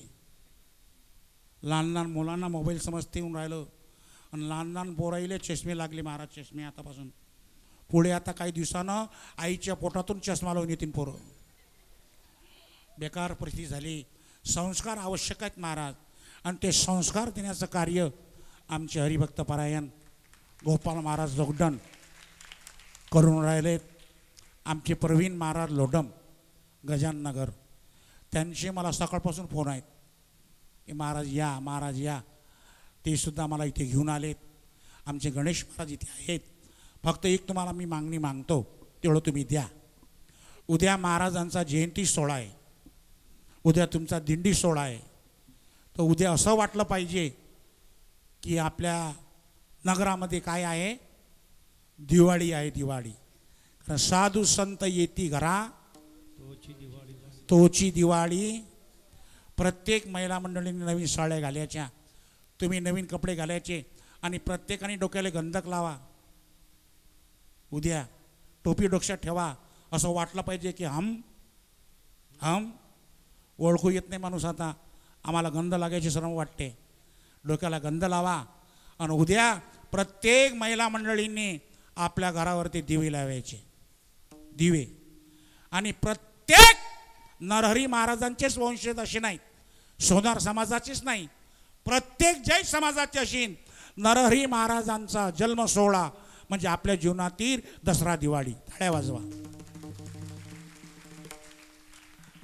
लहान लहान मुलांना मोबाईल समजते येऊन राहिलं आणि लहान लहान पोराईले चष्मे लागले महाराज. चष्मे आतापासून पुढे आता काही दिवसानं आईच्या पोटातून चष्मा लावून येतील पोरं. बेकार परिस्थिती झाली. संस्कार आवश्यक आहेत महाराज आणि ते संस्कार देण्याचं कार्य आमचे हरिभक्त परायण गोपाल महाराज जोगदंड करून राहिलेत. आमचे प्रवीण महाराज लोडम गजानन नगर, त्यांचे मला सकाळपासून फोन आहेत की महाराज या, महाराज या. ते सुद्धा मला इथे घेऊन आलेत. आमचे गणेश महाराज इथे आहेत. फक्त एक तुम्हाला मी मागणी मागतो, तेवढं तुम्ही द्या. उद्या महाराजांचा जयंती सोहळा आहे, उद्या तुमचा दिंडी सोहळा आहे. तर उद्या असं वाटलं पाहिजे की आपल्या नगरामध्ये काय आहे, दिवाळी आहे. दिवाळी कारण साधू संत येती घरा तोची दिवाळी. प्रत्येक महिला मंडळींनी नवीन साड्या घालायच्या, तुम्ही नवीन कपडे घालायचे आणि प्रत्येकाने डोक्याला गंधक लावा. उद्या टोपी डोक्यात ठेवा. असं वाटलं पाहिजे की हम ओळखू येत नाही माणूस, आता आम्हाला गंध लागायची सर्व वाटते. डोक्याला गंध लावा आणि उद्या प्रत्येक महिला मंडळींनी आपल्या घरावरती दिवे लावायचे, दिवे. आणि प्रत्येक नरहरी महाराजांचेच वंशज असे नाहीत, सोनार समाजाचेच नाही, प्रत्येक जैन समाजाचे असेल. नरहरी महाराजांचा जन्म सोहळा म्हणजे आपल्या जीवनातील दसरा दिवाळी. टाळ्या वाजवा.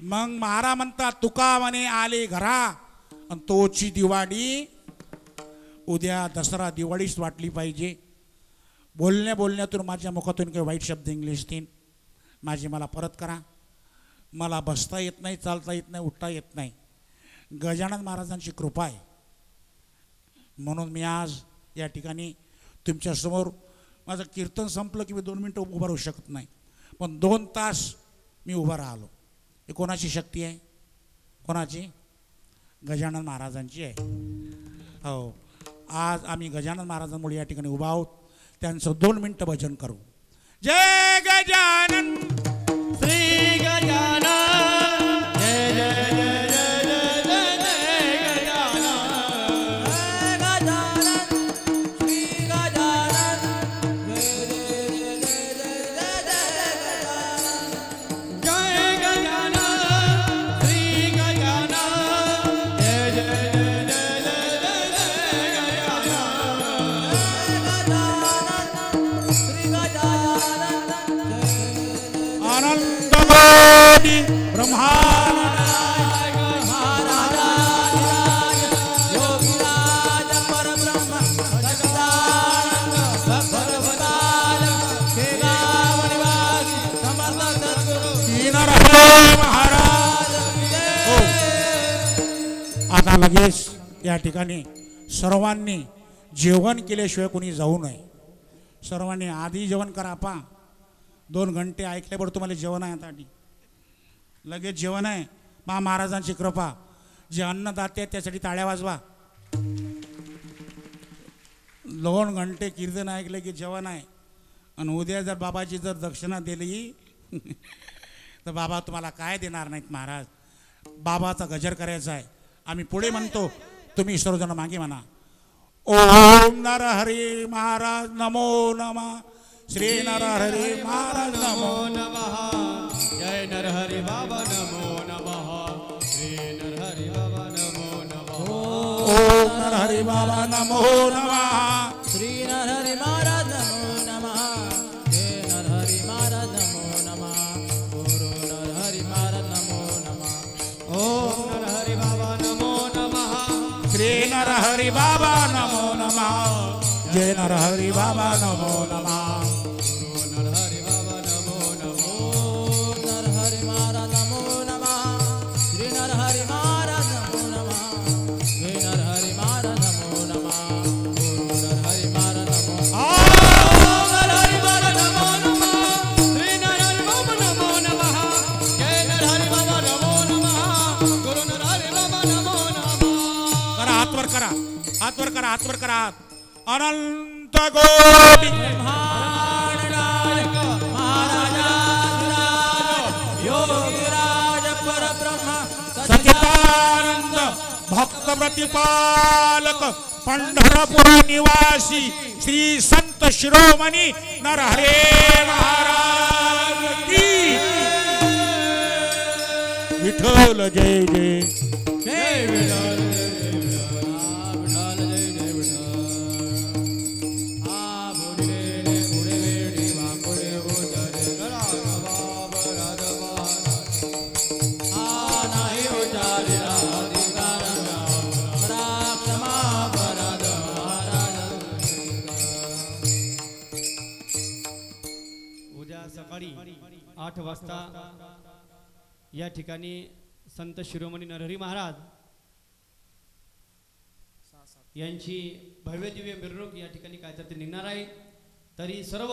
मग महाराज म्हणतात तुका म्हणे आले घरा आणि तोची दिवाळी. उद्या दसरा दिवाळीच वाटली पाहिजे. बोलण्यातून माझ्या मुखातून काही वाईट शब्द इंग्लिशतील माझी मला परत करा. मला बसता येत नाही, चालता येत नाही, उठता येत नाही. गजानन महाराजांची कृपा आहे म्हणून मी आज या ठिकाणी तुमच्यासमोर. माझं कीर्तन संपलं की मी 2 मिनटं उभं राहू शकत नाही, पण 2 तास मी उभं राहिलो. ही कोणाची शक्ती आहे? कोणाची? गजानन महाराजांची आहे. हो, आज आम्ही गजानन महाराजांमुळे या ठिकाणी उभा आहोत. त्यांचं 2 मिनटं भजन करू. जय गजानन श्री गजानन, जय जय जय जय जय जय गजानन, जय गजानन, श्री गजानन, जय जय जय जय जय गजानन, जय गजानन, श्री गजानन, जय जय जय जय जय जय गजानन, श्री गजानन, आनंद कोटी ब्रह्मानंद आता लगेच या ठिकाणी सर्वांनी जेवण केल्याशिवाय कोणी जाऊ नये. सर्वांनी आधी जेवण करा. पा 2 घंटे ऐकल्यावर तुम्हाला जेवण आहे. आता लगेच जेवण आहे. मा महाराजांची कृपा. जे अन्नदाते आहेत त्यासाठी टाळ्या वाजवा. 2 घंटे कीर्तन ऐकले की जेवण आहे. आणि उद्या जर बाबाची जर दक्षिणा दिली तर बाबा तुम्हाला काय देणार नाहीत महाराज. बाबाचा गजर करायचा आहे. आम्ही पुढे म्हणतो, तुम्ही सर्वजण मागे म्हणा. ओम नरहरी महाराज नमो नमः. श्री नरहरी महाराज नमो नमः. जय नरहरि बाबा नमो नमः. श्री नरहरि बाबा नमो नमः. ओम नरहरि बाबा नमो नमः. श्री नरहरि महाराज नमो नमः. जय नरहरि महाराज नमो नमः. गुरु नरहरि महाराज नमो नमः. ओम नरहरि बाबा नमो नमः. श्री नरहरि बाबा नमो नमः. जय नरहरि बाबा नमो नमः. नरहरि बाबा नमो नमो. नरहरि महाराज नमो नमः. श्री नरहरि महाराज नमो नमः. जय नरहरि महाराज नमो नमः. गुरु नरहरि महाराज नमो. ओम नरहरि महाराज नमो नमः. श्री नरहरि बाबा नमो नमः. जय नरहरि बाबा नमो नमः. गुरु नरहरि बाबा नमो नमः. करा, हात वर करा, हात वर करा, हात वर करा. अनंत कोटी महाराज महाराज योगी भक्त प्रतिपालक पंढरपूर निवासी श्री संत शिरोमणी नरहरे महाराज की विठ्ठल जय जय जय विठ्ठल विठ्ठल जय जय विठ्ठल आ बोले रे पुढे वेडी वापुडे उतरे गरा बाबा आ नाही उचारी अधिकार क्षमा परद महाराज उद्या सकाळी 8 वाजता या ठिकाणी संत शिरोमणी नरहरी महाराज यांची भव्य दिव्य मिरवणूक या ठिकाणी काय तर ते निघणार आहे. तरी सर्व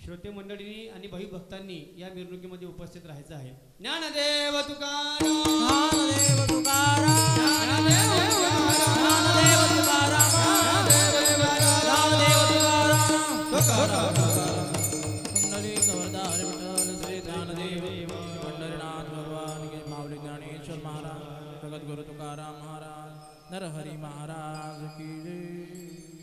श्रोते मंडळींनी आणि भक्तांनी या मिरवणुकीमध्ये उपस्थित राहायचं आहे. ज्ञानदेव तुकाराम ज्ञानदेव तुकाराम ज्ञानदेव तुकाराम ज्ञानदेव तुकाराम कुंडली कवरदार विठ्ठल श्री ज्ञानदेव पंढरीनाथ भगवान के माऊली ज्ञानेश्वर महाराज प्रगत गुरु तुकाराम महाराज नरहरी महाराज की जय.